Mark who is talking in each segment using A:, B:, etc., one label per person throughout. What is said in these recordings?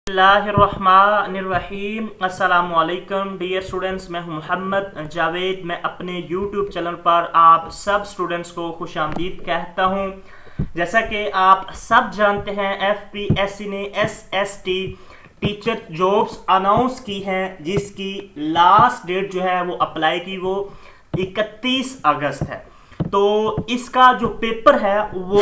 A: बिस्मिल्लाहिर्रहमानिर्रहीम। अस्सलामुअलैकुम dear students, मैं हूं मोहम्मद जावेद। मैं अपने यूट्यूब चैनल पर आप सब स्टूडेंट्स को खुशामदीद कहता हूं। जैसा कि आप सब जानते हैं, एफपीएससी ने एसएसटी टीचर जॉब्स अनाउंस की हैं, जिसकी लास्ट डेट जो है वो अप्लाई की वो 31 अगस्त है। तो इसका जो पेपर है वो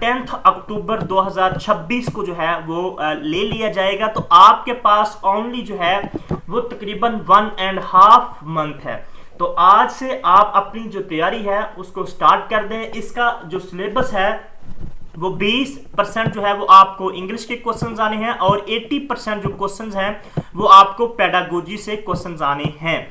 A: 10 अक्टूबर 2026 को जो है वो ले लिया जाएगा। तो आपके पास ओनली जो है वो तकरीबन 1.5 मंथ है। तो आज से आप अपनी जो तैयारी है उसको स्टार्ट कर दें। इसका जो सिलेबस है वो 20% जो है वो आपको इंग्लिश के क्वेश्चंस आने हैं और 80% जो क्वेश्चंस हैं वो आपको पेडागोजी से क्वेश्चंस आने हैं।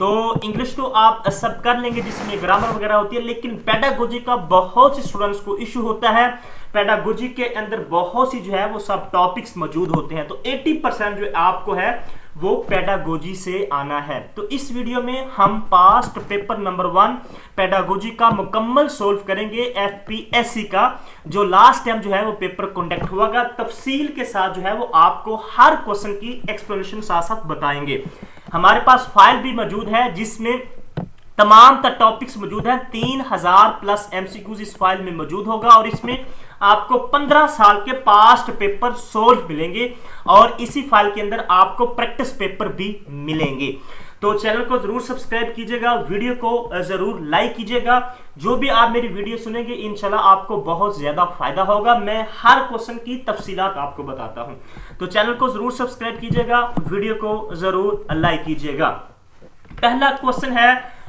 A: तो इंग्लिश तो आप सब कर लेंगे जिसमें ग्रामर वगैरह होती है, लेकिन पेडागोजी का बहुत से स्टूडेंट्स को इशू होता है। पेडागोजी के अंदर बहुत सी जो है वो सब टॉपिक्स मौजूद होते हैं। तो 80% जो आपको है वो पेडागोजी से आना है। तो इस वीडियो में हम पास्ट पेपर नंबर 1 पेडागोजी का मुकम्मल सोल्व करेंगे। एफपीएससी का जो लास्ट टाइम जो है वो पेपर कंडक्ट हुआ, तफसील के साथ जो है वो आपको हर क्वेश्चन की एक्सप्लेनेशन साथ साथ बताएंगे। हमारे पास फाइल भी मौजूद है जिसमें तमाम टॉपिक्स मौजूद हैं। 3000 प्लस एमसीक्यूज इस फाइल में मौजूद होगा और इसमें आपको 15 साल के पास्ट पेपर सोल्व मिलेंगे और इसी फाइल के अंदर आपको प्रैक्टिस पेपर भी मिलेंगे। तो चैनल को जरूर सब्सक्राइब कीजिएगा, वीडियो को जरूर लाइक कीजिएगा। जो भी आप मेरी वीडियो सुनेंगे इंशाल्लाह आपको बहुत ज्यादा फायदा होगा। मैं हर क्वेश्चन की तफसीलात आपको बताता हूं। तो चैनल को जरूर सब्सक्राइब कीजिएगा, वीडियो को जरूर लाइक कीजिएगा। पहला क्वेश्चन है,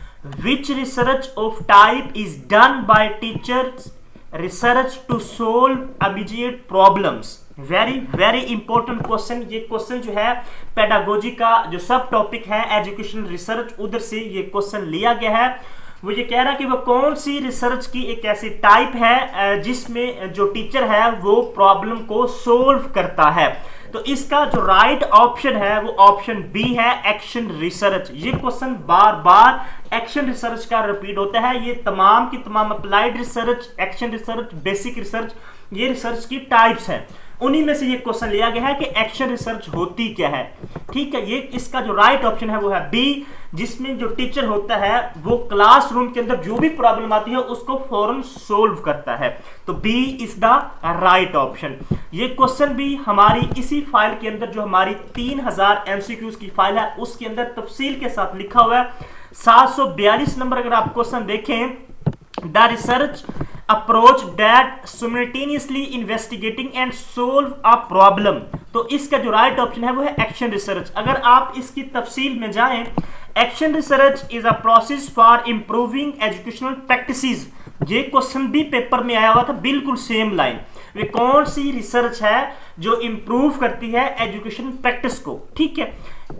A: Which research of type is done by teachers research to solve immediate problems? Very important question. ये क्वेश्चन जो है पेडागोजी का जो सब टॉपिक है एजुकेशन रिसर्च, उधर से ये क्वेश्चन लिया गया है। वो ये कह रहा है कि वो कौन सी रिसर्च की एक ऐसी टाइप है जिसमें जो टीचर है वो प्रॉब्लम को सोल्व करता है। तो इसका जो राइट ऑप्शन है वो ऑप्शन बी है, एक्शन रिसर्च। ये क्वेश्चन बार बार एक्शन रिसर्च का रिपीट होता है। ये तमाम की तमाम applied research, action research, basic research, ये रिसर्च की टाइप्स हैं। उन्हीं में से ये क्वेश्चन लिया गया है कि एक्शन रिसर्च होती क्या है। ठीक है, ये इसका जो राइट ऑप्शन है वो है बी, जिसमें जो टीचर होता है वो क्लासरूम के अंदर जो भी प्रॉब्लम आती है उसको फौरन सोल्व करता है। तो B is the right option. ये क्वेश्चन भी हमारी इसी फाइल के अंदर जो हमारी 3000 एमसीक्यूज की फाइल है उसके अंदर तफसील के साथ लिखा हुआ है। 742 नंबर अगर आप क्वेश्चन देखें, the research approach that simultaneously investigating and solve a problem. तो इसका जो राइट ऑप्शन है वो है एक्शन रिसर्च। अगर आप इसकी तफसील में जाएं, action research is a process for improving educational practices. ये क्वेश्चन भी पेपर में आया हुआ था, बिल्कुल सेम लाइन। वे कौन सी रिसर्च है जो इंप्रूव करती है एजुकेशन प्रैक्टिस को। ठीक है,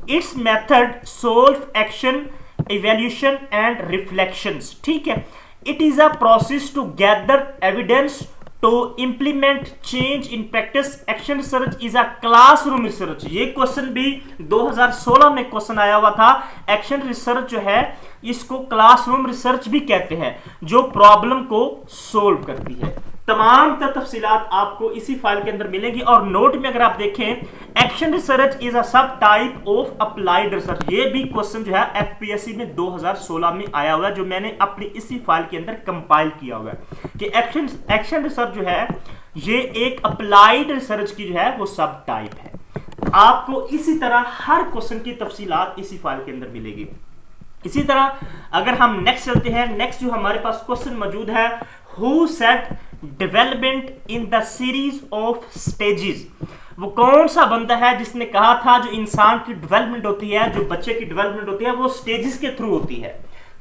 A: it's method solve action evaluation and reflections. ठीक है, it is a process to gather evidence to implement change in practice. Action research is a classroom research. ये क्वेश्चन भी 2016 में क्वेश्चन आया हुआ था। एक्शन रिसर्च जो है इसको क्लासरूम रिसर्च भी कहते हैं, जो प्रॉब्लम को सोल्व करती है। तमाम तफसीलात आपको इसी फाइल के अंदर मिलेगी। और नोट में अगर आप देखें, एक्शन रिसर्च इज अ सब टाइप ऑफ अप्लाइड रिसर्च। ये भी क्वेश्चन जो है एफपीएससी में 2016 में आया हुआ है, जो मैंने अपनी इसी फाइल के अंदर कंपाइल किया हुआ है कि एक्शन रिसर्च जो है ये एक अप्लाइड रिसर्च की जो है वो सब टाइप है। आपको इसी तरह हर क्वेश्चन की तफसीलात इसी फाइल के अंदर मिलेगी। इसी तरह अगर हम नेक्स्ट चलते हैं, नेक्स्ट जो हमारे पास क्वेश्चन मौजूद है, who set development in the series of stages. वो कौन सा बंदा है जिसने कहा था जो इंसान की डेवलपमेंट होती है, जो बच्चे की डेवलपमेंट होती है वो स्टेजेस के थ्रू होती है।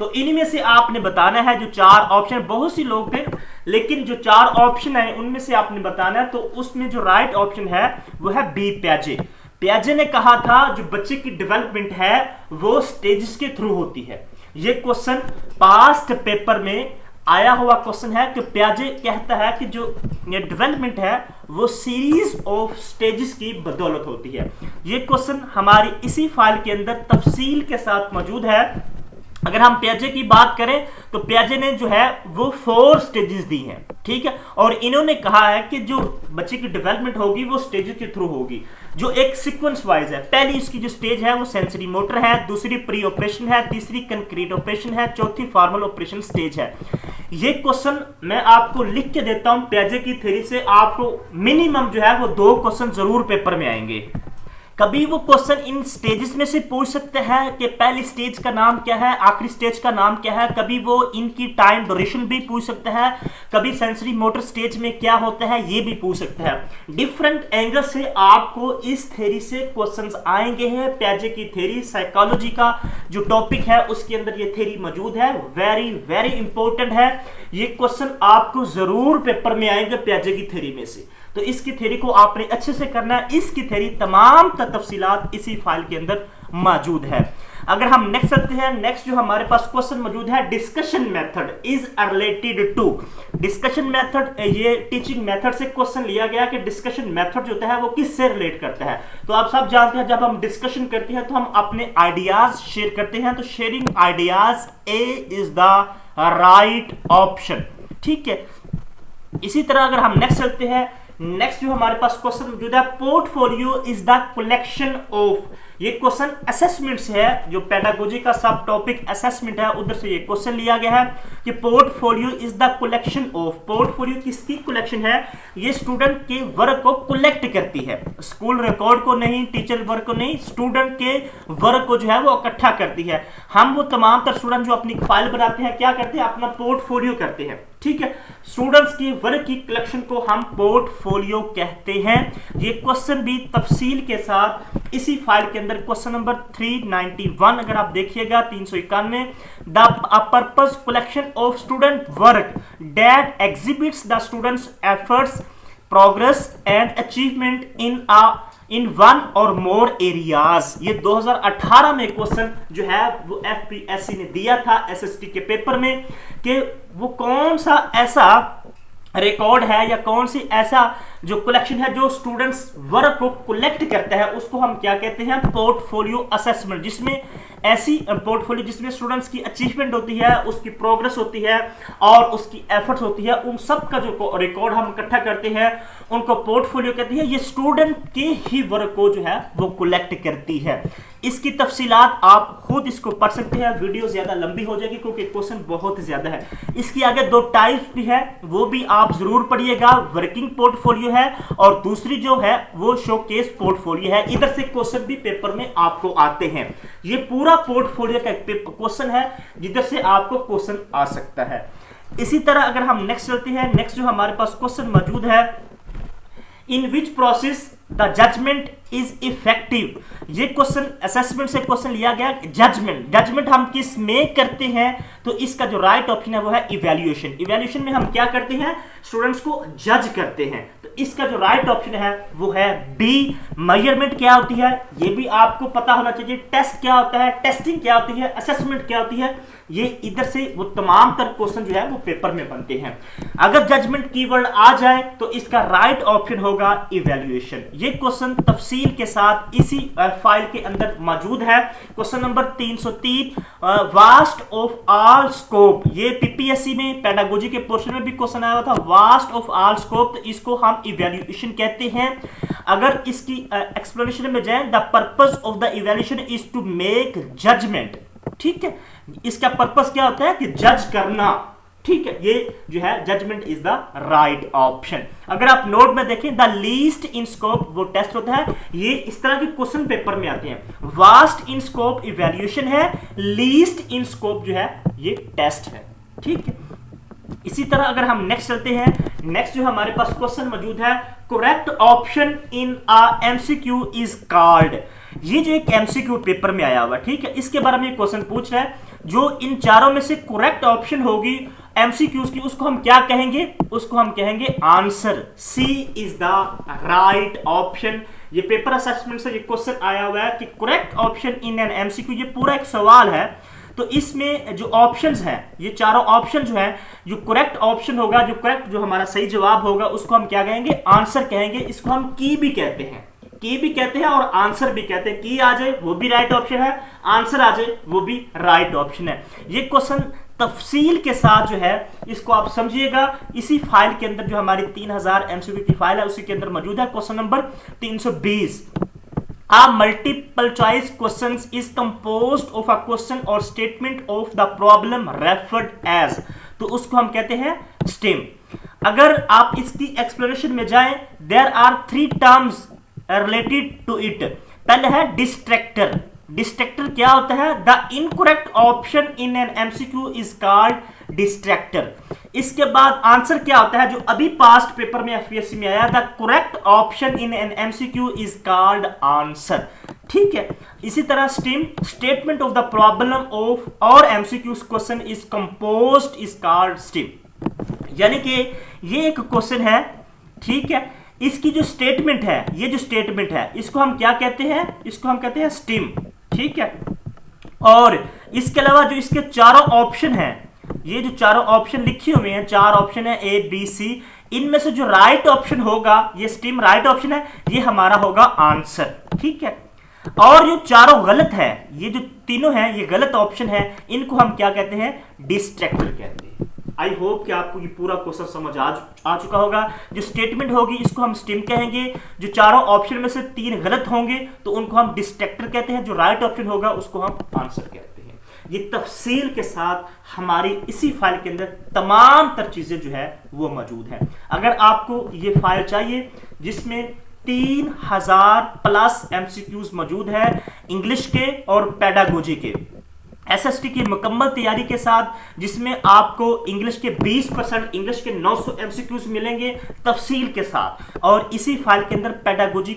A: तो इन्हीं में से आपने बताना है जो 4 ऑप्शन, बहुत सी लोग थे लेकिन जो 4 ऑप्शन है उनमें से आपने बताना है। तो उसमें जो राइट ऑप्शन है वो है बी, प्याजे। प्याजे ने कहा था जो बच्चे की डेवलपमेंट है वो स्टेजेस के थ्रू होती है। ये क्वेश्चन पास्ट पेपर में आया हुआ क्वेश्चन है कि प्याजे कहता है कि जो डेवलपमेंट है वो सीरीज ऑफ स्टेजेस की बदौलत होती है। ये क्वेश्चन हमारी इसी फाइल के अंदर तफसील के साथ मौजूद है। अगर हम पियाजे की बात करें तो पियाजे ने जो है वो 4 स्टेजेस दी हैं, ठीक है, और इन्होंने कहा है कि जो बच्चे की डेवलपमेंट होगी वो स्टेजेस के थ्रू होगी, जो एक सीक्वेंस वाइज है। पहली इसकी जो स्टेज है वो सेंसरी मोटर है, दूसरी प्री ऑपरेशन है, तीसरी कंक्रीट ऑपरेशन है, चौथी फॉर्मल ऑपरेशन स्टेज है। ये क्वेश्चन मैं आपको लिख के देता हूं पियाजे की थ्योरी से, आपको मिनिमम जो है वो 2 क्वेश्चन जरूर पेपर में आएंगे। कभी वो क्वेश्चन इन स्टेजेस में से पूछ सकते हैं कि पहली स्टेज का नाम क्या है, आखिरी स्टेज का नाम क्या है, कभी वो इनकी टाइम ड्यूरेशन भी पूछ सकता है, कभी सेंसरी मोटर स्टेज में क्या होता है ये भी पूछ सकता है। डिफरेंट एंगल से आपको इस थ्योरी से क्वेश्चंस आएंगे हैं। पियाजे की थ्योरी साइकोलॉजी का जो टॉपिक है उसके अंदर ये थ्योरी मौजूद है, वेरी वेरी इंपॉर्टेंट है। ये क्वेश्चन आपको जरूर पेपर में आएंगे पियाजे की थ्योरी में से, तो इसकी थ्योरी को आपने अच्छे से करना है। इसकी थ्योरी तमाम तफसीलात इसी फाइल के अंदर मौजूद है। अगर हम नेक्स्ट चलते हैं, नेक्स्ट जो हमारे पास क्वेश्चन मौजूद है, discussion method is related to. Discussion method, ये टीचिंग मेथड से क्वेश्चन लिया गया कि डिस्कशन मेथड जो होता है वो किससे रिलेट करता है। तो आप सब जानते हैं जब हम डिस्कशन करते हैं तो हम अपने आइडियाज शेयर करते हैं, तो sharing ideas A is the right option, ठीक है। इसी तरह अगर हम नेक्स्ट चलते हैं, नेक्स्ट जो हमारे पास क्वेश्चन मौजूद है, portfolio is the collection of. ये क्वेश्चन असेसमेंट से है, जो पेडागोजी का सब टॉपिक असेसमेंट है उधर से ये क्वेश्चन लिया गया है कि portfolio is the collection of. Portfolio किसकी कलेक्शन है? ये स्टूडेंट के वर्क को कलेक्ट करती है, स्कूल रिकॉर्ड को नहीं, टीचर वर्क को नहीं, स्टूडेंट के वर्क को जो है वो इकट्ठा करती है। हम वो तमाम तर स्टूडेंट जो अपनी फाइल बनाते हैं क्या करते हैं, अपना पोर्टफोलियो करते हैं, ठीक है। स्टूडेंट्स की वर्क की कलेक्शन को हम पोर्टफोलियो कहते हैं। ये क्वेश्चन भी तफसील के साथ इसी फाइल के अंदर क्वेश्चन नंबर 391 अगर आप देखिएगा 391, the purpose collection of student work that exhibits the students efforts progress and achievement in one और मोर एरियाज। ये 2018 में क्वेश्चन जो है वो एफपीएससी ने दिया था एसएसटी के पेपर में कि वो कौन सा ऐसा रिकॉर्ड है या कौन सी ऐसा जो कलेक्शन है जो स्टूडेंट्स वर्क को कलेक्ट करता है उसको हम क्या कहते हैं, पोर्टफोलियो असेसमेंट। जिसमें ऐसी पोर्टफोलियो जिसमें स्टूडेंट्स की अचीवमेंट होती है, उसकी प्रोग्रेस होती है और उसकी एफर्ट्स होती है, उन सब का जो रिकॉर्ड हम इकट्ठा करते हैं उनको पोर्टफोलियो कहते हैं। ये स्टूडेंट के ही वर्क को जो है वो कलेक्ट करती है। इसकी तफसीलात आप खुद इसको पढ़ सकते हैं, वीडियो ज्यादा लंबी हो जाएगी क्योंकि क्वेश्चन बहुत ज्यादा है। इसकी आगे 2 टाइप्स भी है, वो भी आप जरूर पढ़िएगा, वर्किंग पोर्टफोलियो है और दूसरी जो है वो शोकेस पोर्टफोलियो है। इधर से क्वेश्चन भी पेपर में आपको आते हैं। ये पूरा पोर्टफोलियो का क्वेश्चन है जिधर से आपको क्वेश्चन आ सकता है। इसी तरह अगर हम नेक्स्ट चलते हैं, नेक्स्ट जो हमारे पास क्वेश्चन मौजूद है, in which process the judgement is effective. ये क्वेश्चन असेसमेंट से क्वेश्चन लिया गया। जजमेंट हम किस में करते हैं, तो इसका जो राइट ऑप्शन है वो है इवैल्यूएशन। इवैल्यूएशन में हम क्या करते हैं, स्टूडेंट्स को जज करते हैं, तो इसका जो राइट ऑप्शन है वो है बी। मेजरमेंट क्या होती है ये भी आपको पता होना चाहिए, टेस्ट क्या होता है, टेस्टिंग क्या होती है, असेसमेंट क्या होती है, ये इधर से वो तमाम तर क्वेश्चन जो है वो पेपर में बनते हैं। अगर जजमेंट कीवर्ड आ जाए तो इसका राइट ऑप्शन होगा इवैल्यूएशन। ये क्वेश्चन तफसील के साथ इसी फाइल के अंदर मौजूद है। Question number 303, vast of all scope. ये पीपीएससी में पेडागोजी के पोर्शन में भी क्वेश्चन आया था, वास्ट ऑफ ऑल स्कोप, तो इसको हम इवैल्यूएशन कहते हैं। अगर इसकी एक्सप्लेनेशन में जाएं, the purpose of the evaluation is to make judgement, ठीक है। इसका पर्पस क्या होता है कि जज करना, ठीक है। ये जो है judgement is the right option. अगर आप नोट में देखें, द लीस्ट इन स्कोप वो टेस्ट होता है। ये इस तरह के क्वेश्चन पेपर में आते हैं। वास्ट इन स्कोप इवैल्यूएशन है, लीस्ट इन स्कोप जो है ये टेस्ट है, ठीक है। इसी तरह अगर हम नेक्स्ट चलते हैं, नेक्स्ट जो हमारे पास क्वेश्चन मौजूद है, correct option in a MCQ is called. ये जो एक एमसीक्यू पेपर में आया हुआ, ठीक है, इसके बारे में क्वेश्चन पूछ रहा है, जो इन चारों में से करेक्ट ऑप्शन होगी एमसीक्यूज की, उसको हम क्या कहेंगे, उसको हम कहेंगे answer. C is the right option. ये पेपर असेसमेंट से ये क्वेश्चन आया हुआ है कि correct option in an MCQ, ये पूरा एक सवाल है। तो इसमें जो ऑप्शंस हैं, ये चारों ऑप्शन जो हैं, जो करेक्ट ऑप्शन होगा, जो करेक्ट जो हमारा सही जवाब होगा उसको हम क्या कहेंगे, आंसर कहेंगे। इसको हम की भी कहते हैं, की भी कहते हैं और आंसर भी कहते हैं। की आ जाए वो भी राइट ऑप्शन है, आंसर आ जाए वो भी राइट ऑप्शन है। ये क्वेश्चन तफसील के साथ जो है इसको आप समझिएगा, इसी फाइल के अंदर जो हमारी 3000 एमसीक्यू की फाइल है उसी के अंदर मौजूद है। Question number 320, A multiple choice questions is composed of a question or statement of the problem referred as, तो उसको हम कहते हैं स्टेम। अगर आप इसकी एक्सप्लेनेशन में जाएं, there are 3 terms related to it। पहले है डिस्ट्रैक्टर। डिस्ट्रैक्टर क्या होता है? The incorrect option in an MCQ is called distractor. इसके बाद आंसर क्या होता है, जो अभी पास्ट पेपर में एफपीएससी में आया, the correct option in an MCQ is called answer. ठीक है, इसी तरह stem, statement of the problem of और MCQ question is composed is called stem. यानी कि ये एक क्वेश्चन है, ठीक है, इसकी जो स्टेटमेंट है, ये जो स्टेटमेंट है इसको हम क्या कहते हैं? इसको हम कहते हैं स्टेम। ठीक है, और इसके अलावा जो इसके चारों ऑप्शन हैं, ये जो चारों ऑप्शन लिखे हुए हैं, 4 ऑप्शन है ए बी सी, इनमें से जो राइट ऑप्शन होगा, ये स्टेम राइट ऑप्शन है, ये हमारा होगा आंसर। ठीक है, और जो चारों गलत है, ये जो तीनों हैं ये गलत ऑप्शन है, इनको हम क्या कहते हैं? डिस्ट्रैक्टर कहते हैं। आई होप कि आपको ये पूरा क्वेश्चन समझ आ चुका होगा। जो स्टेटमेंट होगी इसको हम स्टेम कहेंगे, जो चारों ऑप्शन में से 3 गलत होंगे तो उनको हम डिस्ट्रैक्टर कहते हैं, जो राइट ऑप्शन होगा उसको हम आंसर कहते हैं। ये तफसील के साथ हमारी इसी फाइल के अंदर तमाम तर चीजें जो है वो मौजूद है। अगर आपको ये फाइल चाहिए जिसमें 3000 प्लस एमसीक्यूज मौजूद है इंग्लिश के और पेडागोजी के, एसएसटी की मुकम्मल तैयारी के साथ, जिसमें आपको इंग्लिश के 20%, इंग्लिश के 900 एमसीक्यूज मिलेंगे तफसील के साथ, और इसी फाइल के अंदर पेडागोजी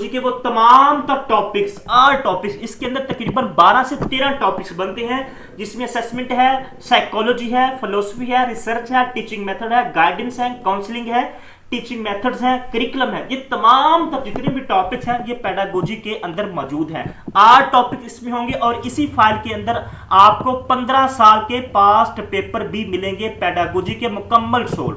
A: के वो तमाम टॉपिक्स, 8 टॉपिक्स, इसके अंदर तकरीबन 12 से 13 टॉपिक्स बनते हैं, जिसमें असेसमेंट है, साइकोलॉजी है, फिलोसफी है, रिसर्च है, टीचिंग मेथड है, गाइडेंस है, काउंसलिंग है, टीचिंग मेथड्स हैं, करिकुलम है, ये तमाम जितने भी टॉपिक्स हैं ये पेडागोजी के अंदर मौजूद हैं। 8 टॉपिक इसमें होंगे और इसी फाइल के अंदर आपको 15 साल के पास्ट पेपर भी मिलेंगे पेडागोजी के मुकम्मल सोल।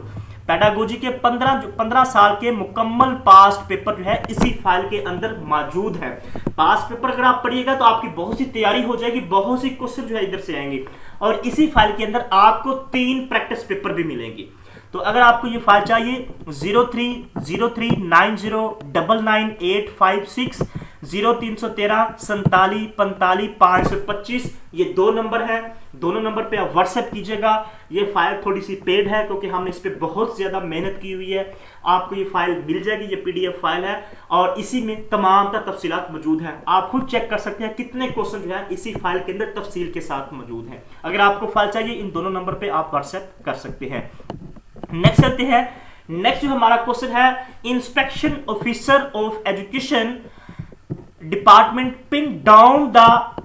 A: पेडागोजी के 15 साल के मुकम्मल पास्ट पेपर जो है इसी फाइल के अंदर मौजूद है। पास्ट पेपर अगर आप पढ़िएगा तो आपकी बहुत सी तैयारी हो जाएगी, बहुत सी क्वेश्चन जो है इधर से आएंगे, और इसी फाइल के अंदर आपको 3 प्रैक्टिस पेपर भी मिलेंगे। तो अगर आपको ये फाइल चाहिए 0303999856 0313 47 45 525, ये 2 नंबर है। दोनों नंबर पे आप व्हाट्सएप कीजिएगा। ये फाइल थोड़ी सी पेड है क्योंकि हमने इस पे बहुत ज्यादा मेहनत की हुई है। आपको ये फाइल मिल जाएगी, ये पीडीएफ फाइल है और इसी में तमाम तफसीलात मौजूद है। आप खुद चेक कर सकते हैं कितने क्वेश्चन जो है इसी फाइल के अंदर तफसील के साथ मौजूद है। अगर आपको फाइल चाहिए इन दोनों नंबर पे आप व्हाट्सएप कर सकते हैं। नेक्स्ट चलते हैं। नेक्स्ट जो हमारा क्वेश्चन है, inspection officer of education department pin down the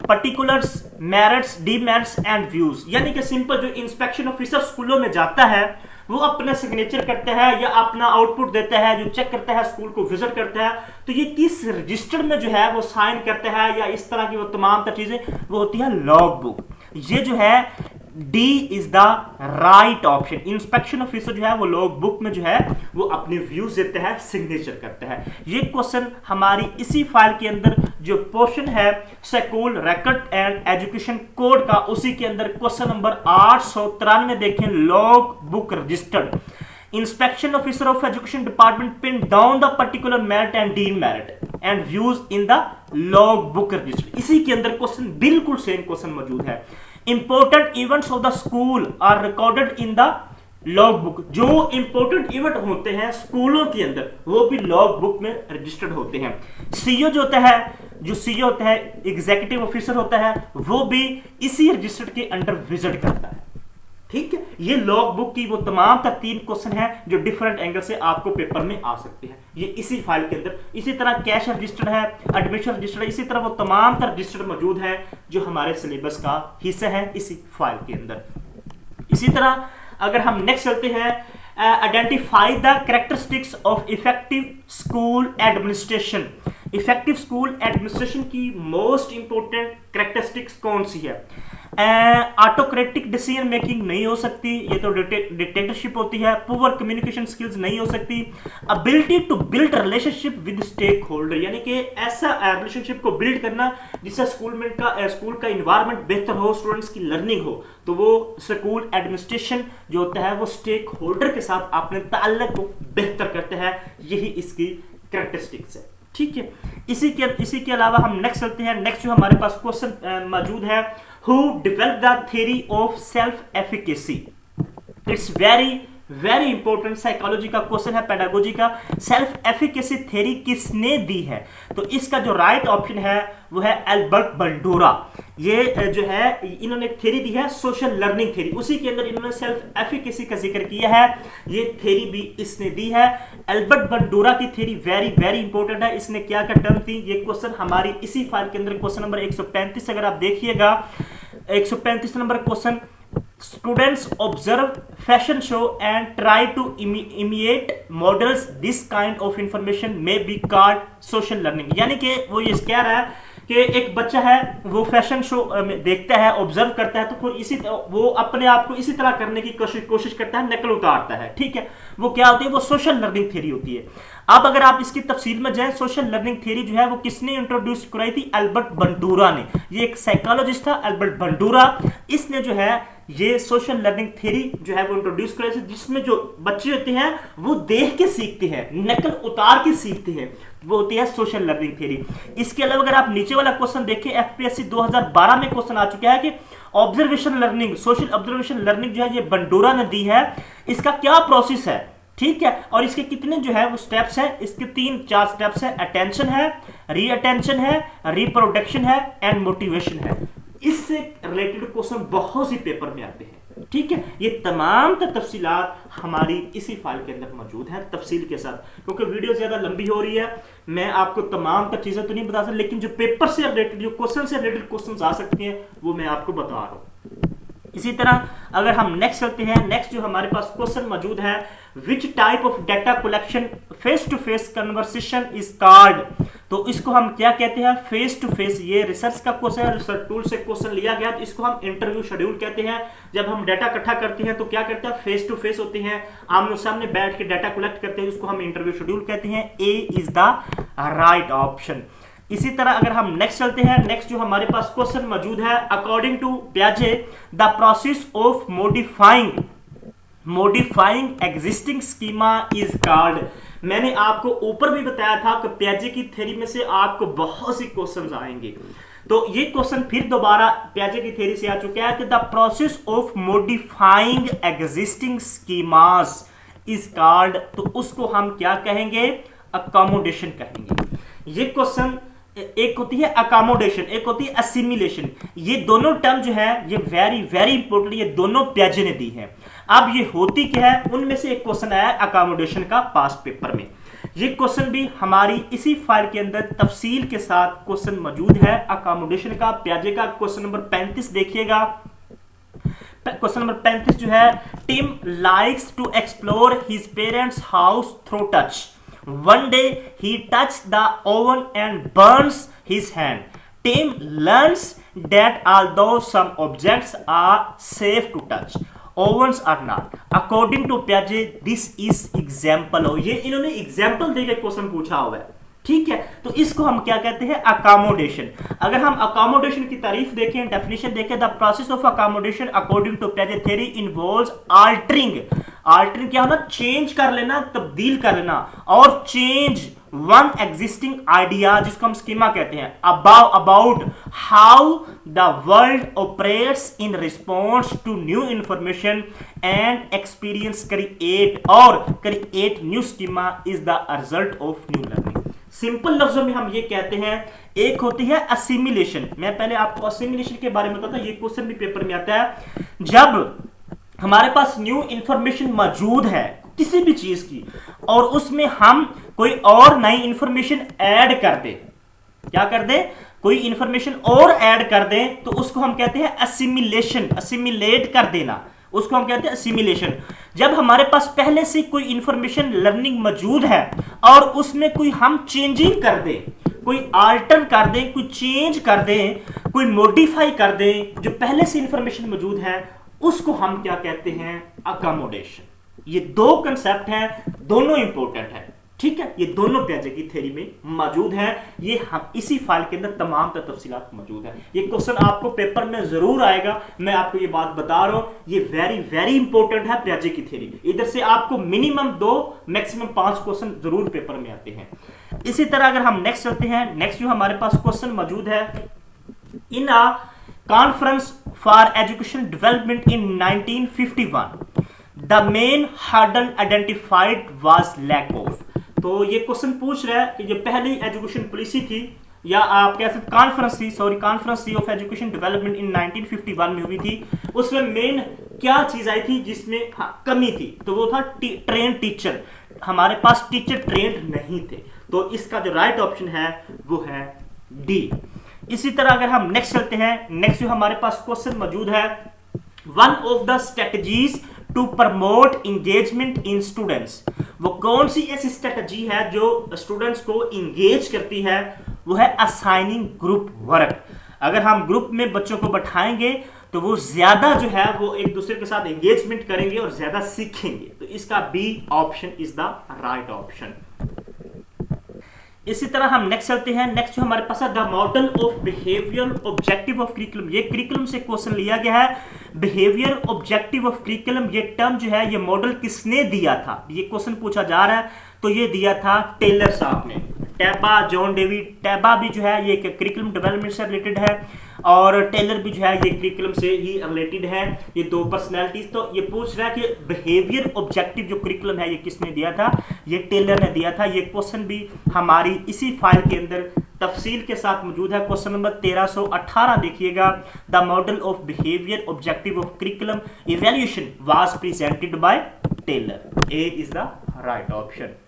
A: particulars merits demerits and views. यानी कि सिंपल, जो इंस्पेक्शन ऑफिसर स्कूलों में जाता है वो अपना सिग्नेचर करता है या अपना आउटपुट देता है, जो चेक करता है, स्कूल को विजिट करता है, तो ये किस रजिस्टर में जो है वो साइन करता है या इस तरह की वो तमाम चीजें वो होती है लॉग बुक। ये जो है D is the right option. Inspection officer जो है वो लॉग बुक में जो है वो अपने व्यूज देता है, सिग्नेचर करता है। ये क्वेश्चन हमारी इसी फाइल के अंदर जो पोर्शन है school record and education code का, उसी के अंदर क्वेश्चन नंबर 893 देखें, log book registered inspection officer of education department pin down the particular merit and demerit and views in the log book register. इसी के अंदर क्वेश्चन बिल्कुल सेम क्वेश्चन मौजूद है। Important events of the school are recorded in the log book. जो important event होते हैं स्कूलों के अंदर वो भी लॉग बुक में रजिस्टर्ड होते हैं। सीईओ जो होता है, एग्जीक्यूटिव ऑफिसर होता है, वो भी इसी रजिस्टर के अंडर विजिट करता है। ठीक है, ये लॉग बुक की वो तमाम 3 क्वेश्चन है जो डिफरेंट एंगल से आपको पेपर में आ सकते हैं। ये इसी फाइल के अंदर, इसी तरह कैश रजिस्टर है, एडमिशन रजिस्टर है, इसी तरह वो तमाम रजिस्टर मौजूद है जो हमारे सिलेबस का हिस्सा है इसी फाइल के अंदर। इसी तरह अगर हम नेक्स्ट चलते हैं, identify the characteristics of effective school administration. Effective school administration की मोस्ट इंपोर्टेंट कैरेक्टरिस्टिक्स कौन सी है? ऑटोक्रेटिक डिसीजन मेकिंग नहीं हो सकती, ये तो डिक्टेटरशिप होती है। पुअर कम्युनिकेशन स्किल्स नहीं हो सकती। Ability to build relationship with stakeholder, यानी कि ऐसा रिलेशनशिप को बिल्ड करना जिससे स्कूल का इन्वायरमेंट बेहतर हो, स्टूडेंट्स की लर्निंग हो, तो वो स्कूल एडमिनिस्ट्रेशन जो होता है वो स्टेक होल्डर के साथ अपने ताल्लुक को बेहतर करता है। यही इसकी कैरेक्टरिस्टिक्स है, ठीक है। इसी के अलावा हम नेक्स्ट चलते हैं। नेक्स्ट जो हमारे पास क्वेश्चन मौजूद है, who develop the theory of self efficacy. It's very important psychology का क्वेश्चन है, पेडागोजी का। सेल्फ एफिकेसी थ्योरी किसने दी है? तो इसका जो राइट ऑप्शन है वो है एल्बर्ट बंडूरा। ये जो है इन्होंने एक थ्योरी दी है सोशल लर्निंग थ्योरी, उसी के अंदर इन्होंने सेल्फ एफिकेसी का जिक्र किया है। ये थ्योरी भी इसने दी है। एल्बर्ट बंडूरा की थ्योरी वेरी इंपॉर्टेंट है। इसने क्या टर्म थी, ये क्वेश्चन हमारी इसी फाइल के अंदर क्वेश्चन नंबर 135 अगर आप देखिएगा, 135 number question, students observe fashion show and try to imitate models. This kind of information may be called social learning। यानी कि वो ये कह रहा है कि एक बच्चा है वो फैशन शो देखता है, ऑब्जर्व करता है, तो वो अपने आप को इसी तरह करने की कोशिश करता है, नकल उतारता है, ठीक है। वो क्या होती है, वो सोशल लर्निंग थ्योरी होती है। अब अगर आप इसकी तफसील में जाएं, सोशल लर्निंग थ्योरी जो है वो किसने इंट्रोड्यूस कराई थी? एल्बर्ट बंडूरा ने। ये एक साइकोलॉजिस्ट था एल्बर्ट बंडूरा। इसने जो है ये सोशल लर्निंग थ्योरी जो है वो इंट्रोड्यूस कराई थी, जिसमें जो बच्चे होते हैं वो देख के सीखते हैं, नकल उतार के सीखते हैं, वो होती है सोशल लर्निंग थ्योरी। इसके अलावा अगर आप नीचे वाला क्वेश्चन देखें, एफपीएससी 2012 में क्वेश्चन आ चुका है कि observation learning, social observation learning जो है ये बंडूरा ने दी है। इसका क्या प्रोसेस है, ठीक है, और इसके कितने जो है वो स्टेप्स हैं? इसके 3-4 स्टेप्स है। अटेंशन है, री अटेंशन है, रिप्रोडक्शन है एंड मोटिवेशन है। इससे रिलेटेड क्वेश्चन बहुत सी पेपर में आते हैं, ठीक है। ये तमाम तफसीलात हमारी इसी फाइल के अंदर मौजूद है तफसील के साथ। क्योंकि वीडियो ज्यादा लंबी हो रही है, मैं आपको तमाम तक चीजें तो नहीं बता सकता, लेकिन जो पेपर से रिलेटेड, जो क्वेश्चन से रिलेटेड क्वेश्चन आ सकते हैं वो मैं आपको बता रहा हूं। इसी तरह अगर हम नेक्स्ट चलते हैं, नेक्स्ट जो हमारे पास क्वेश्चन मौजूद है, which type of data collection face to face conversation is called. तो इसको हम क्या कहते हैं? Face to face. ये रिसर्च का क्वेश्चन है, रिसर्च टूल से क्वेश्चन लिया गया, तो इसको हम इंटरव्यू शेड्यूल कहते हैं। जब हम डाटा इकट्ठा करते हैं तो क्या करते हैं? फेस टू फेस होते हैं, आमने सामने बैठ के डाटा कलेक्ट करते हैं, उसको हम इंटरव्यू शेड्यूल कहते हैं। ए इज द राइट ऑप्शन। इसी तरह अगर हम नेक्स्ट चलते हैं, नेक्स्ट जो हमारे पास क्वेश्चन मौजूद है, अकॉर्डिंग टू पियाजे the process of modifying existing schema is called. मैंने आपको ऊपर भी बताया था कि पियाजे की थ्योरी में से आपको बहुत सी क्वेश्चंस आएंगे, तो ये क्वेश्चन फिर दोबारा पियाजे की थ्योरी से आ चुका है कि the process of modifying existing schemas is called. तो उसको हम क्या कहेंगे? अकोमोडेशन कहेंगे। ये क्वेश्चन, एक होती है अकोमोडेशन, एक होती है असिमिलेशन। ये दोनों टर्म जो है ये वेरी इंपॉर्टेंट, ये दोनों पियाजे ने दी है। अब ये होती क्या है, उनमें से एक क्वेश्चन आया अकोमोडेशन का पास्ट पेपर में। ये क्वेश्चन भी हमारी इसी फाइल के अंदर तफसील के साथ क्वेश्चन मौजूद है अकोमोडेशन का। पियाजे का क्वेश्चन नंबर 35 देखिएगा। क्वेश्चन नंबर 35 जो है, Tim likes to explore his parents house through touch. One day he touched the oven and burns his hand. Tim learns that although some objects are safe to touch, ovens are not. According to Piaget, this is example। ये इन्होंने example देकर question पूछा हुआ है, ठीक है। तो इसको हम क्या कहते हैं? अकोमोडेशन। अगर हम अकोमोडेशन की तारीफ देखें, डेफिनेशन देखें, the process of accommodation according to पियाजे थ्योरी इन्वॉल्व्स अल्टरिंग क्या होना? चेंज कर लेना, तब्दील कर लेना, और चेंज वन एग्जिस्टिंग आइडिया, जिसको हम स्कीमा कहते हैं, about how the world operates in response to new information and experience, create new schema is the result of new learning. Simple लफ्जों में हम ये कहते हैं, एक होती है असिमिलेशन। मैं पहले आपको असिमिलेशन के बारे में बताता हूं, ये क्वेश्चन भी पेपर में आता है। जब हमारे पास न्यू इंफॉर्मेशन मौजूद है किसी भी चीज की, और उसमें हम कोई और नई इंफॉर्मेशन ऐड कर दे, क्या कर दे? कोई इंफॉर्मेशन और ऐड कर दे, तो उसको हम कहते हैं असिमिलेशन। असिमिलेट कर देना, उसको हम कहते हैं असिमिलेशन। जब हमारे पास पहले से कोई इंफॉर्मेशन लर्निंग मौजूद है और उसमें कोई हम चेंजिंग कर दें, कोई आल्टर कर दें, कोई चेंज कर दें, कोई मॉडिफाई कर दें जो पहले से इंफॉर्मेशन मौजूद है, उसको हम क्या कहते हैं, अकोमोडेशन। ये दो कंसेप्ट हैं, दोनों इंपॉर्टेंट है, ठीक है। ये दोनों पियाजे की थ्योरी में मौजूद है, ये हम इसी फाइल के अंदर तमाम तफसीलात मौजूद है। ये क्वेश्चन आपको पेपर में जरूर आएगा, मैं आपको ये बात बता रहा हूं, ये वेरी वेरी इंपॉर्टेंट है पियाजे की थ्योरी। इधर से आपको मिनिमम 2 मैक्सिमम 5 क्वेश्चन जरूर पेपर में आते हैं। इसी तरह अगर हम नेक्स्ट चलते हैं, नेक्स्ट जो हमारे पास क्वेश्चन मौजूद है, in a conference for education development in 1951 the main hurdle identified was lack of. तो ये क्वेश्चन पूछ रहा है कि जो पहली एजुकेशन पॉलिसी थी, या आप कह सकते कॉन्फ्रेंस थी ऑफ एजुकेशन डेवलपमेंट इन 1951 में हुई थी, उसमें मेन क्या चीज आई थी जिसमें कमी थी, तो वो था ट्रेन टीचर। हमारे पास टीचर ट्रेंड नहीं थे, तो इसका जो राइट ऑप्शन है वो है डी। इसी तरह अगर हम नेक्स्ट चलते हैं, नेक्स्ट जो हमारे पास क्वेश्चन मौजूद है, one of the strategies to promote engagement in students. वो कौन सी ऐसी स्ट्रेटजी है जो स्टूडेंट्स को इंगेज करती है, वो है असाइनिंग ग्रुप वर्क। अगर हम ग्रुप में बच्चों को बैठाएंगे तो वो ज्यादा जो है वो एक दूसरे के साथ एंगेजमेंट करेंगे और ज्यादा सीखेंगे, तो इसका B option is the right option. इसी तरह हम नेक्स्ट चलते हैं, नेक्स्ट जो हमारे पास है the model of behaviour objective of curriculum. ये करिकुलम से क्वेश्चन लिया गया है, बिहेवियर ऑब्जेक्टिव ऑफ करिकुलम। ये टर्म जो है, ये मॉडल किसने दिया था, ये क्वेश्चन पूछा जा रहा है, तो ये दिया था टेलर साहब ने। टैबा, जॉन डेविड टैबा भी जो है ये करिकुलम डेवलपमेंट से रिलेटेड है, और टेलर भी जो है ये करिकुलम से ही रिलेटेड है, ये दो पर्सनैलिटीज। तो ये पूछ रहा है कि बिहेवियर ऑब्जेक्टिव जो करिकुलम है ये किसने दिया था, ये टेलर ने दिया था। ये क्वेश्चन भी हमारी इसी फाइल के अंदर तफसील के साथ मौजूद है। क्वेश्चन नंबर 1318 देखिएगा, the model of behaviour objective of curriculum evaluation was presented by Tyler. A is the right option.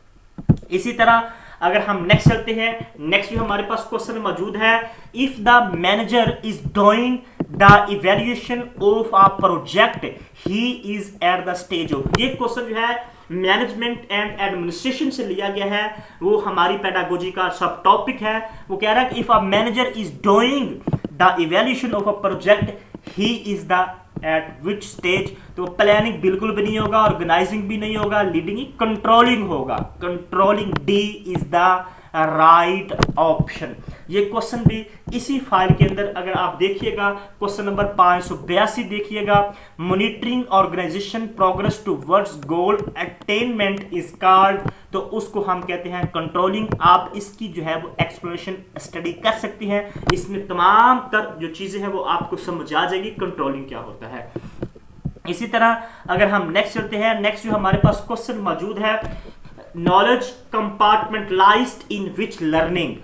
A: इसी तरह अगर हम नेक्स्ट चलते हैं, नेक्स्ट जो हमारे पास क्वेश्चन मौजूद है, if the manager is doing the evaluation of a project he is at the stage of. ये क्वेश्चन जो है मैनेजमेंट एंड एडमिनिस्ट्रेशन से लिया गया है, वो हमारी पेडागोजी का सब टॉपिक है। वो कह रहा है कि if a manager is doing the evaluation of a project he is the eight which stage. तो प्लानिंग बिल्कुल भी नहीं होगा, ऑर्गेनाइजिंग भी नहीं होगा, लीडिंग कंट्रोलिंग होगा। Controlling, D is the right option. ये क्वेश्चन भी इसी फाइल के अंदर अगर आप देखिएगा, क्वेश्चन नंबर 582 देखिएगा, monitoring organisation progress towards goal attainment is called, तो उसको हम कहते हैं कंट्रोलिंग। आप इसकी जो है वो एक्सप्लोरेशन स्टडी कर सकती हैं, इसमें तमाम तर जो चीजें हैं वो आपको समझ आ जाएगी कंट्रोलिंग क्या होता है। इसी तरह अगर हम नेक्स्ट चलते हैं, नेक्स्ट जो हमारे पास क्वेश्चन मौजूद है, नॉलेज कंपार्टमेंटलाइज्ड इन विच लर्निंग।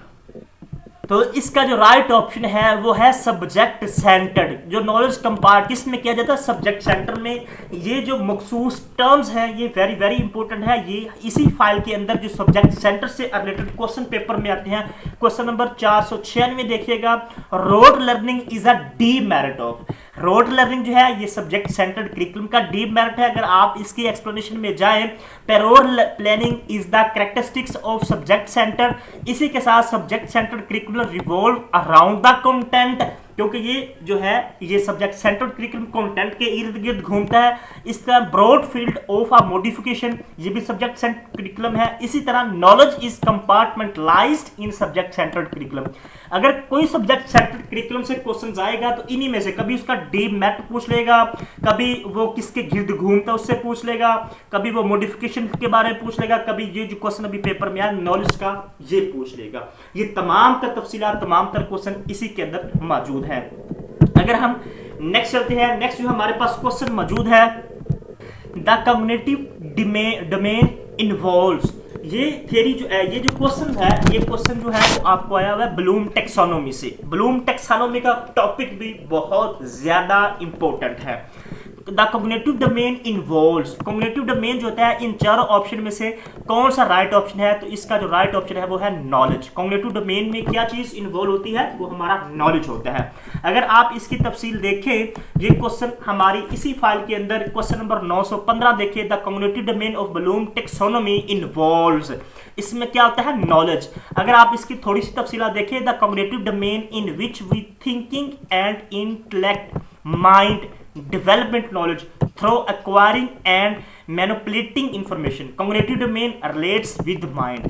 A: तो इसका जो राइट ऑप्शन है वो है सब्जेक्ट सेंटर्ड। जो नॉलेज कंपार्ट किस में किया जाता है, सब्जेक्ट सेंटर में। ये जो मखसूस टर्म्स हैं ये वेरी वेरी इंपॉर्टेंट है, ये इसी फाइल के अंदर जो सब्जेक्ट सेंटर से रिलेटेड क्वेश्चन पेपर में आते हैं। क्वेश्चन नंबर 496 देखिएगा, road learning is a demerit of. Road learning जो है ये सब्जेक्ट सेंटर्ड करिकुलम का डीमेरिट है। अगर आप इसकी एक्सप्लेनेशन में जाएं, payroll planning is the characteristics of subject centre. इसी के साथ subject centred curriculum revolve around the content, क्योंकि ये जो है ये सब्जेक्ट सेंटर्ड करिकुलम कंटेंट के इर्द गिर्द घूमता है। इसका broad field of a modification, ये भी सब्जेक्ट सेंटर्ड करिकुलम है। इसी तरह knowledge is compartmentalised in subject centred curriculum. अगर कोई सब्जेक्ट सेंटर्ड करिकुलम से क्वेश्चन आएगा तो इन्हीं में से कभी उसका डीमेट पूछ लेगा, कभी वो किसके गिर्द घूमता है उससे पूछ लेगा, कभी वो मॉडिफिकेशन के बारे में पूछ लेगा, कभी ये जो क्वेश्चन अभी पेपर में आया नॉलेज का ये पूछ लेगा। ये तमाम तर तफसीलात, तमाम तर क्वेश्चन इसी के अंदर मौजूद है। अगर हम नेक्स्ट चलते हैं, नेक्स्ट जो हमारे पास क्वेश्चन मौजूद है, द कम्युनिटिव डोमेन इन्वॉल्व्स। ये थ्योरी जो है, ये जो क्वेश्चन है, ये क्वेश्चन जो है वो आपको आया हुआ है ब्लूम टेक्सोनोमी से। ब्लूम टेक्सोनोमी का टॉपिक भी बहुत ज्यादा इंपॉर्टेंट है। The cognitive domain involves, cognitive domain जो होता है इन चारों ऑप्शन में से कौन सा राइट ऑप्शन है, तो इसका जो राइट ऑप्शन है वो है नॉलेज। कॉग्निटिव डोमेन में क्या चीज इन्वॉल्व होती है, वो हमारा नॉलेज होता है। अगर आप इसकी तफसील देखें, ये क्वेश्चन हमारी इसी फाइल के अंदर क्वेश्चन नंबर 915 देखिए, the cognitive domain of Bloom taxonomy involves, इसमें क्या होता है, नॉलेज। अगर आप इसकी थोड़ी सी तफसीला देखें, the cognitive domain in which we thinking and intellect mind development knowledge through acquiring and manipulating information, cognitive domain relates with mind।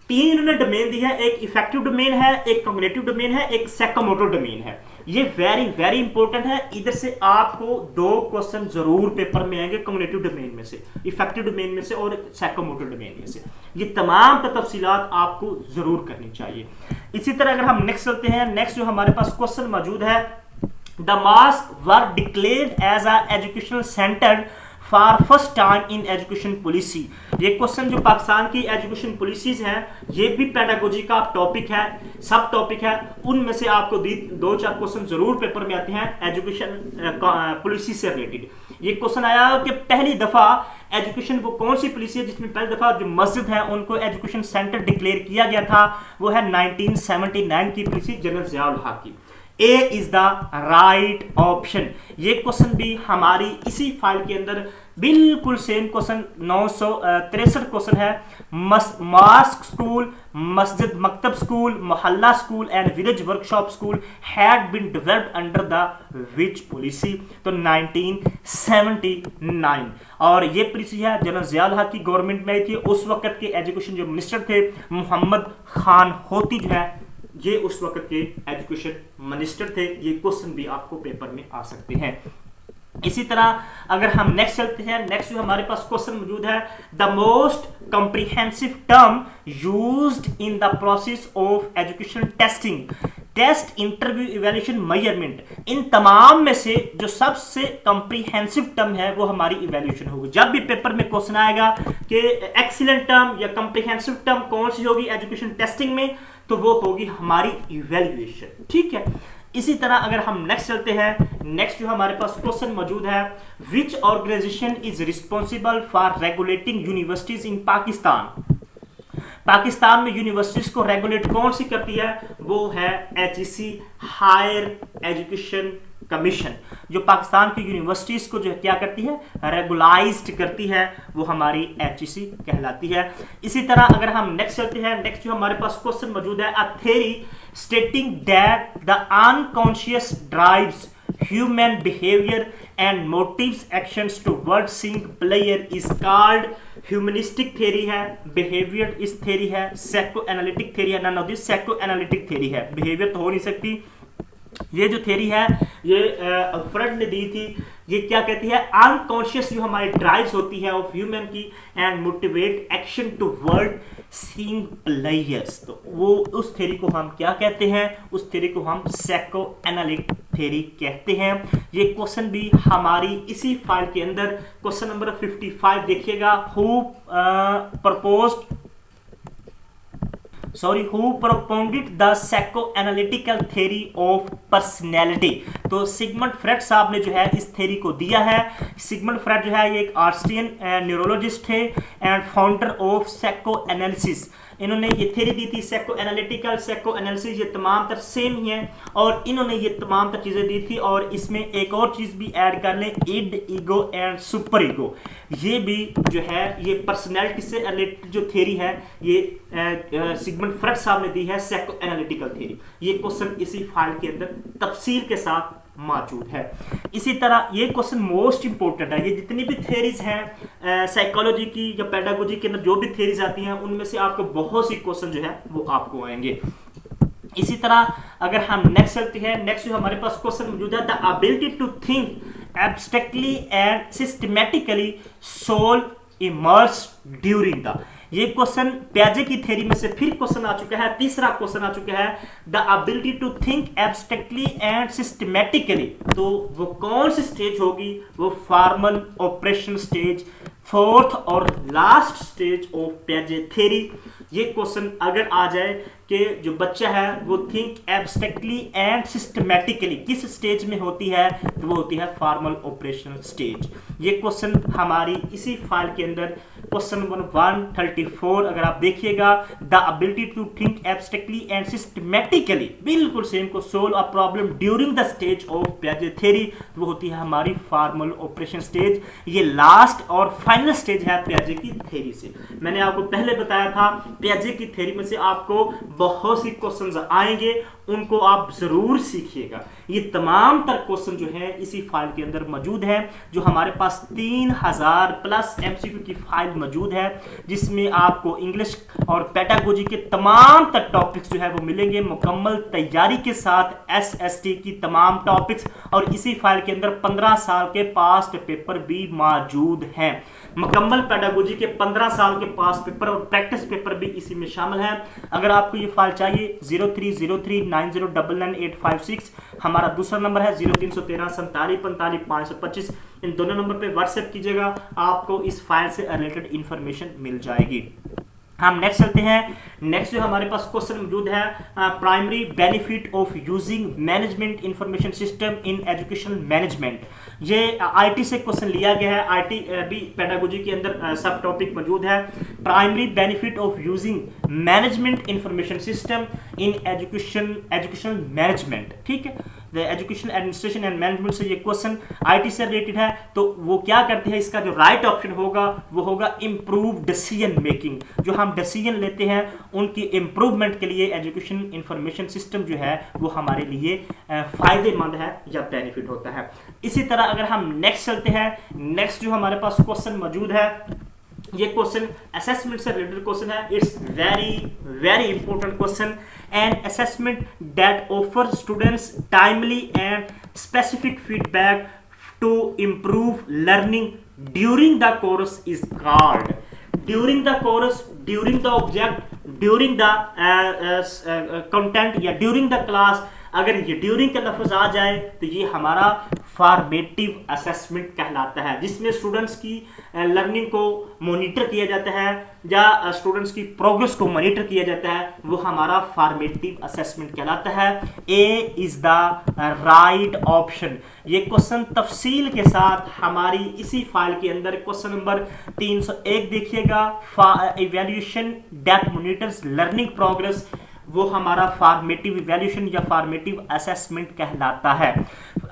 A: तीन इन्होंने डोमेन दी है, एक इफेक्टिव डोमेन है, एक कॉग्निटिव डोमेन है, एक साइकोमोटर डोमेन है। ये वेरी वेरी इंपॉर्टेंट है। इधर से आपको दो क्वेश्चन जरूर पेपर में आएंगे, कॉग्निटिव डोमेन में से, इफेक्टिव डोमेन में से और साइकोमोटर डोमेन में से। ये तमाम तफसीलात आपको जरूर करनी चाहिए। इसी तरह अगर हम नेक्स्ट चलते हैं, नेक्स्ट जो हमारे पास क्वेश्चन मौजूद है, The mosque were declared as a educational center for first time in education policy। ये क्वेश्चन जो पाकिस्तान की एजुकेशन पॉलिसीज हैं, ये भी पेडागोजी का टॉपिक है, सब टॉपिक है। उनमें से आपको दो चार क्वेश्चन जरूर पेपर में आते हैं एजुकेशन पॉलिसी से रिलेटेड। ये क्वेश्चन आया कि पहली दफा एजुकेशन वो कौन सी पॉलिसी है जिसमें पहली दफा जो मस्जिद है उनको एजुकेशन सेंटर डिक्लेयर किया गया था, वो है 1979 की पॉलिसी जनरल जियाउल हक की। A is the right option. ये क्वेश्चन भी हमारी इसी फाइल के अंदर बिल्कुल सेम क्वेश्चन 963 क्वेश्चन है। मॉस्क स्कूल, मस्जिद मकतब स्कूल, मोहल्ला school and village workshop school had been developed under the which policy, तो 1979। और ये पॉलिसी है जनरल जियाउल हक की गवर्नमेंट में आई थी। उस वक्त के एजुकेशन जो मिनिस्टर थे मोहम्मद खान होती जो है, ये उस वक्त के एजुकेशन मिनिस्टर थे। ये क्वेश्चन भी आपको पेपर में आ सकते हैं। इसी तरह अगर हम नेक्स्ट चलते हैं, नेक्स्ट जो हमारे पास क्वेश्चन मौजूद है, the most comprehensive term used in the process of education testing, test, interview, evaluation, measurement. इन तमाम में से जो सबसे कॉम्प्रिहेंसिव टर्म है वो हमारी इवैल्यूएशन होगी। जब भी पेपर में क्वेश्चन आएगा कि एक्सीलेंट टर्म या कॉम्प्रिहेंसिव टर्म कौन सी होगी एजुकेशन टेस्टिंग में, तो वो होगी हमारी इवैल्यूएशन। ठीक है। इसी तरह अगर हम नेक्स्ट चलते हैं, नेक्स्ट जो हमारे पास क्वेश्चन मौजूद है, which organisation is responsible for regulating universities in Pakistan. Pakistan में यूनिवर्सिटीज को रेगुलेट कौन सी करती है, वो है HEC, हायर एजुकेशन कमीशन। जो पाकिस्तान की यूनिवर्सिटीज को जो क्या करती है, रेगुलाइज्ड करती है, वो हमारी HEC कहलाती है। इसी तरह अगर हम नेक्स्ट चलते हैं, नेक्स्ट जो हमारे पास क्वेश्चन मौजूद है, a theory stating that the unconscious drives human behaviour and motives actions towards seeking pleasure is called, humanistic theory है, बिहेवियर इस थ्योरी है, साइको एनालिटिक थ्योरी है। None of this psychoanalytic theory है, behaviour तो हो नहीं सकती। ये जो थ्योरी है ये फ्रेड ने दी थी। ये क्या कहती है, अनकॉन्शियस जो हमारी ड्राइव्स होती है ऑफ ह्यूमन की and motivate action towards seeking pleasures, तो वो उस थ्योरी को हम क्या कहते हैं, उस थ्योरी को हम साइको एनालिटिक थ्योरी कहते हैं। ये क्वेश्चन भी हमारी इसी फाइल के अंदर क्वेश्चन नंबर 55 देखिएगा, who propounded the psychoanalytical theory of personality। तो सिगमंड फ्रेड साहब ने जो है इस थ्योरी को दिया है। सिगमंड फ्रेड जो है ये एक ऑस्ट्रियन न्यूरोलॉजिस्ट थे and founder of psycho analysis. इन्होंने ये थ्योरी दी थी साइको एनालिटिकल, साइको एनालिसिस, ये तमाम तर सेम ही है और इन्होंने ये तमाम तर चीज़ें दी थी। और इसमें एक और चीज़ भी ऐड कर लें, id, ego and superego, ये भी जो है ये पर्सनैलिटी से रिलेटेड जो थ्योरी है ये सिगमंड फ्रेड साहब ने दी है, साइको एनालिटिकल थ्योरी। ये क्वेश्चन इसी फाइल के अंदर तफसील के साथ मौजूद है। इसी तरह ये क्वेश्चन मोस्ट इंपॉर्टेंट है। ये जितनी भी थ्योरीज हैं साइकोलॉजी की या पेडागोजी के अंदर जो भी थ्योरीज आती हैं उनमें से आपको बहुत सी क्वेश्चन जो है वो आपको आएंगे। इसी तरह अगर हम नेक्स्ट चलते हैं, नेक्स्ट जो हमारे पास क्वेश्चन मौजूद है, the ability to think abstractly and systematically solve emerges during the, ये क्वेश्चन प्याजे की थ्योरी में से फिर क्वेश्चन आ चुका है, तीसरा क्वेश्चन आ चुका है, the ability to think abstractly and systematically. तो वो कौन सी स्टेज होगी, वो फॉर्मल ऑपरेशन स्टेज, फोर्थ और लास्ट स्टेज ऑफ प्याजे थ्योरी। ये क्वेश्चन अगर आ जाए कि जो बच्चा है वो थिंक एब्स्ट्रैक्टली एंड सिस्टमैटिकली किस स्टेज में होती है, तो वो होती है फॉर्मल ऑपरेशनल स्टेज। ये क्वेश्चन हमारी इसी फाइल के अंदर क्वेश्चन नंबर 134 अगर आप देखिएगा, the ability to think abstractly and systematically, बिल्कुल सेम को solve a problem during the stage of पियाजे थ्योरी, तो वो होती है हमारी फॉर्मल ऑपरेशन स्टेज। ये लास्ट और फाइनल स्टेज है पियाजे की थ्योरी से। मैंने आपको पहले बताया था पियाजे की थ्योरी में से आपको बहुत सी क्वेश्चंस आएंगे, उनको आप जरूर सीखिएगा। ये तमाम तर क्वेश्चन जो है इसी फाइल के अंदर मौजूद है, जो हमारे पास 3000 प्लस एमसीक्यू की फाइल मौजूद है, जिसमें आपको इंग्लिश और पेडागोजी के तमाम तर टॉपिक्स जो है वो मिलेंगे मुकम्मल तैयारी के साथ, एसएसटी की तमाम टॉपिक्स। और इसी फाइल के अंदर 15 साल के पास्ट पेपर भी मौजूद हैं। मुकम्मल पेडागोजी के 15 साल के पास पेपर और प्रैक्टिस पेपर भी इसी में शामिल है। अगर आपको ये फाइल चाहिए 030390998556, हमारा दूसरा नंबर है 0313474525। इन दोनों नंबर पे व्हाट्सएप कीजिएगा, आपको इस फाइल से रिलेटेड इंफॉर्मेशन मिल जाएगी। हम नेक्स्ट चलते हैं। नेक्स्ट जो हमारे पास क्वेश्चन मौजूद है, primary benefit of using management information system in education management. ये आईटी से क्वेश्चन लिया गया है, आईटी भी पेडागोजी के अंदर सब टॉपिक मौजूद है। Primary benefit of using management information system in education management, ठीक है, एजुकेशन एडमिनिस्ट्रेशन एंड मैनेजमेंट से ये क्वेश्चन आईटी से रिलेटेड है। तो वो क्या करते हैं, इसका जो राइट ऑप्शन होगा वो होगा इम्प्रूव डिसीजन मेकिंग। जो हम डिसीजन लेते हैं उनकी इम्प्रूवमेंट के लिए एजुकेशन इंफॉर्मेशन सिस्टम जो है वो हमारे लिए फायदेमंद है या बेनिफिट होता है। इसी तरह अगर हम नेक्स्ट चलते हैं, नेक्स्ट जो हमारे पास क्वेश्चन मौजूद है, ये क्वेश्चन असेसमेंट से रिलेटेड क्वेश्चन है। It's very important question. An assessment that offer students timely and specific feedback to improve learning during the course is called. During the course, during the object, during the content या during the class, अगर ये during का लफ्ज आ जाए तो ये हमारा formative assessment कहलाता है, जिसमें स्टूडेंट्स की लर्निंग को मॉनिटर किया जाता है या स्टूडेंट्स की प्रोग्रेस को मॉनिटर किया जाता है, वो हमारा फॉर्मेटिव असेसमेंट कहलाता है। ए इज द राइट ऑप्शन। ये क्वेश्चन तफसील के साथ हमारी इसी फाइल के अंदर क्वेश्चन नंबर 301 देखिएगा, evaluation that monitors learning progress, वो हमारा फॉर्मेटिव इवैल्यूएशन या फॉर्मेटिव असेसमेंट कहलाता है।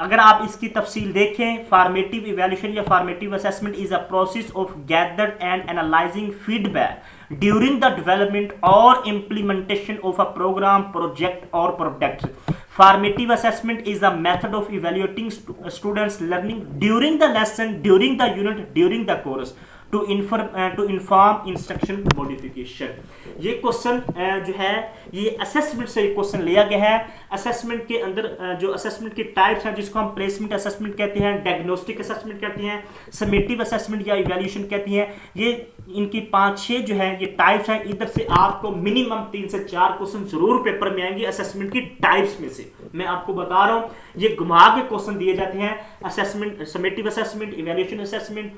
A: अगर आप इसकी तफसील देखें, फॉर्मेटिव इवैल्यूएशन या formative assessment is a process of gathered and analysing feedback during the development और implementation of a programme, project और product. Formative assessment is the method of evaluating students' learning during the lesson, during the unit, during the course to inform instruction modification। ये question जो है ये assessment से question लिया गया है। Assessment के अंदर जो असेसमेंट की टाइप्स हैं, जिसको हम प्लेसमेंट असेसमेंट कहते हैं, डायग्नोस्टिक असेसमेंट कहते हैं, समेटिव असेसमेंट या इवैल्यूएशन कहते हैं, ये इनकी 5-6 जो है ये टाइप्स हैं। इधर से आपको मिनिमम 3 से 4 क्वेश्चन जरूर पेपर में आएंगे असेसमेंट की टाइप्स में से। मैं आपको बता रहा हूँ, ये घुमा के क्वेश्चन दिए जाते हैं। Assessment, summative assessment, evaluation assessment,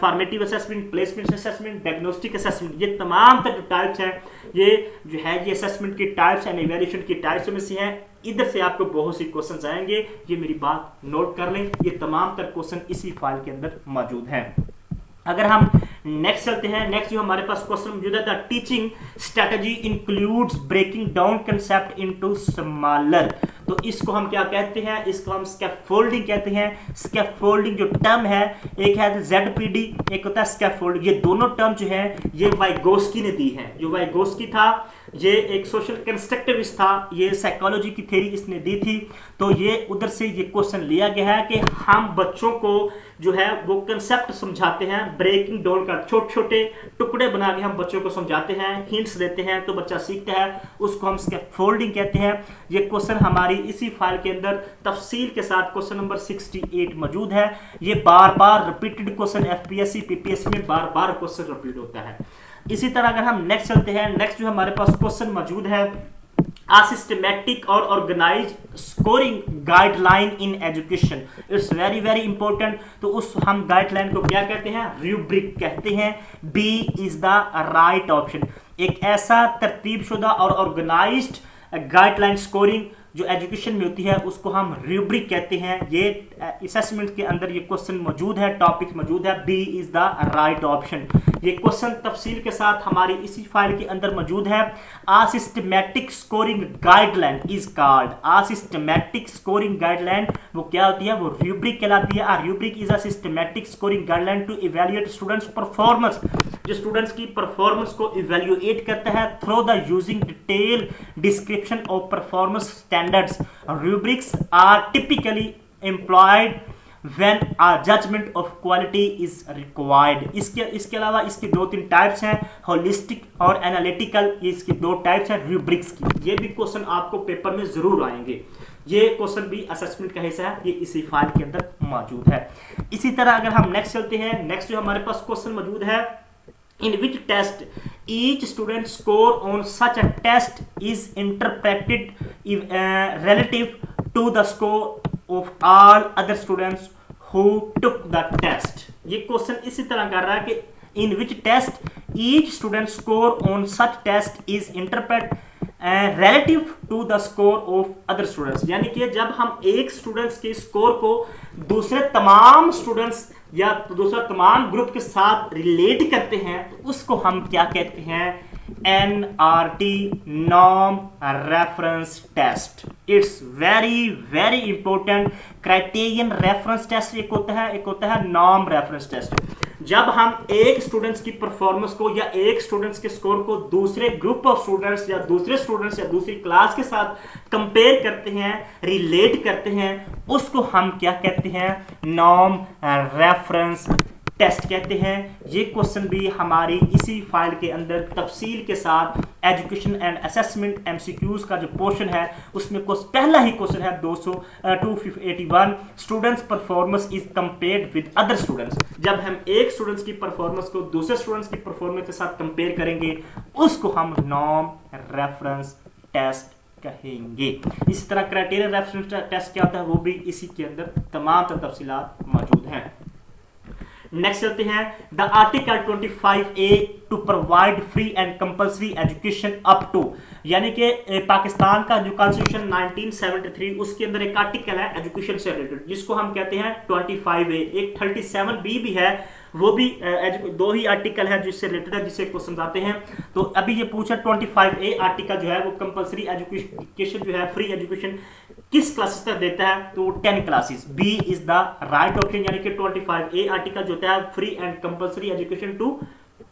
A: formative assessment, placement assessment, diagnostic assessment, ये तमाम जो टाइप्स हैं ये जो है ये असेसमेंट की टाइप्स एंड इवैल्यूएशन की टाइप्स में से हैं। इधर से आपको बहुत सी क्वेश्चंस आएंगे, ये मेरी बात नोट कर लें। ये तमाम तर क्वेश्चन इसी फाइल के अंदर मौजूद हैं। अगर हम नेक्स्ट चलते हैं, नेक्स्ट जो हमारे पास क्वेश्चन मौजूद है, the teaching strategy includes breaking down concept into smaller. तो इसको हम क्या कहते हैं, इसको हम स्कैफोल्डिंग कहते हैं। स्कैफोल्डिंग जो टर्म है, एक है ZPD, एक होता है स्कैफोल्डिंग। ये दोनों टर्म जो है ये वाइगोस्की ने दी है। जो वाइगोस्की था ये एक सोशल कंस्ट्रक्टिविस्ट था, ये साइकोलॉजी की थ्योरी इसने दी थी। तो ये उधर से ये क्वेश्चन लिया गया है कि हम बच्चों को जो है वो कंसेप्ट समझाते हैं, ब्रेकिंग डाउन का छोटे छोटे टुकड़े बना के हम बच्चों को समझाते हैं, हिंट्स देते हैं तो बच्चा सीखता है, उसको हम स्कैफोल्डिंग कहते हैं। ये क्वेश्चन हमारी इसी फाइल के अंदर तफसील के साथ क्वेश्चन नंबर 68 मौजूद है। ये बार बार रिपीटेड क्वेश्चन FPSC PPSC में बार बार क्वेश्चन रिपीट होता है। इसी तरह अगर हम नेक्स्ट चलते हैं, नेक्स्ट जो हमारे पास क्वेश्चन मौजूद है, सिस्टमैटिक और organize scoring guideline in education. It's very important. तो उस हम गाइडलाइन को क्या कहते हैं, रूब्रिक कहते हैं। B is the right option. एक ऐसा तरतीबशुदा और ऑर्गेनाइज्ड गाइडलाइन स्कोरिंग जो एजुकेशन में होती है उसको हम रूब्रिक कहते हैं। ये असेसमेंट के अंदर ये क्वेश्चन मौजूद है, टॉपिक मौजूद है, B is the right option. ये क्वेश्चन तफसील के साथ हमारी इसी फाइल के अंदर मौजूद है। Uh systematic scoring guideline is called, uh systematic scoring guideline वो क्या होती है, वो रूब्रिक कहलाती है। Uh rubric is a systematic scoring guideline to evaluate students performance, जो स्टूडेंट्स की परफॉर्मेंस को इवैल्यूएट करता है through the using detail description of performance standards. Rubrics are typically employed when a judgment of quality is required। इसके अलावा इसकी 2-3 types हैं, holistic और एनालिटिकल, ये इसकी 2 टाइप्स हैं रूब्रिक्स की। ये भी क्वेश्चन आपको पेपर में जरूर आएंगे, ये क्वेश्चन भी असेसमेंट का हिस्सा है, ये इसी फाइल के अंदर मौजूद है। इसी तरह अगर हम नेक्स्ट चलते हैं, नेक्स्ट जो हमारे पास क्वेश्चन मौजूद है, in which test each student score on such a test is interpreted relative to the score of all other students who took the test। ये क्वेश्चन इसी तरह कर रहा है कि in which test each student score on such test is interpreted relative to the score of other students। यानी कि जब हम एक स्टूडेंट्स के स्कोर को दूसरे तमाम स्टूडेंट्स या दूसरा तमाम ग्रुप के साथ रिलेट करते हैं तो उसको हम क्या कहते हैं, NRT, norm reference test. It's very very important. Criterion reference test एक होता है नॉर्म रेफरेंस टेस्ट। जब हम एक स्टूडेंट्स की परफॉर्मेंस को या एक स्टूडेंट्स के स्कोर को दूसरे ग्रुप ऑफ स्टूडेंट्स या दूसरे स्टूडेंट्स या दूसरी क्लास के साथ कंपेयर करते हैं, रिलेट करते हैं, उसको हम क्या कहते हैं, नॉर्म रेफरेंस टेस्ट कहते हैं। ये क्वेश्चन भी हमारी इसी फाइल के अंदर तफसील के साथ एजुकेशन एंड असेसमेंट एमसीक्यूज का जो पोर्शन है उसमें पहला ही क्वेश्चन है 281 students performance is compared with other students. जब हम एक स्टूडेंट्स की परफॉर्मेंस को दूसरे स्टूडेंट्स की परफॉर्मेंस के साथ कंपेयर करेंगे उसको हम नॉर्म रेफरेंस टेस्ट कहेंगे। इसी तरह क्राइटेरियन रेफरेंस टेस्ट क्या होता है वो भी इसी के अंदर तमाम तफसीलात मौजूद हैं। नेक्स्ट चलते हैं, the article 25A to provide free and compulsory education up to, यानी कि पाकिस्तान का जो कॉन्स्टिट्यूशन 1973 उसके अंदर एक आर्टिकल है एजुकेशन से रिलेटेड जिसको हम कहते हैं 25A। एक 37B भी है, वो भी 2 ही आर्टिकल है जिससे रिलेटेड है, जिससे क्वेश्चन आते हैं। तो अभी ये पूछा 25A आर्टिकल जो है वो कंपल्सरी एजुकेशन जो है, फ्री एजुकेशन किस क्लासेस तक देता है, तो 10 classes. B is the right option, यानी कि 25A आर्टिकल जो होता है free and compulsory education to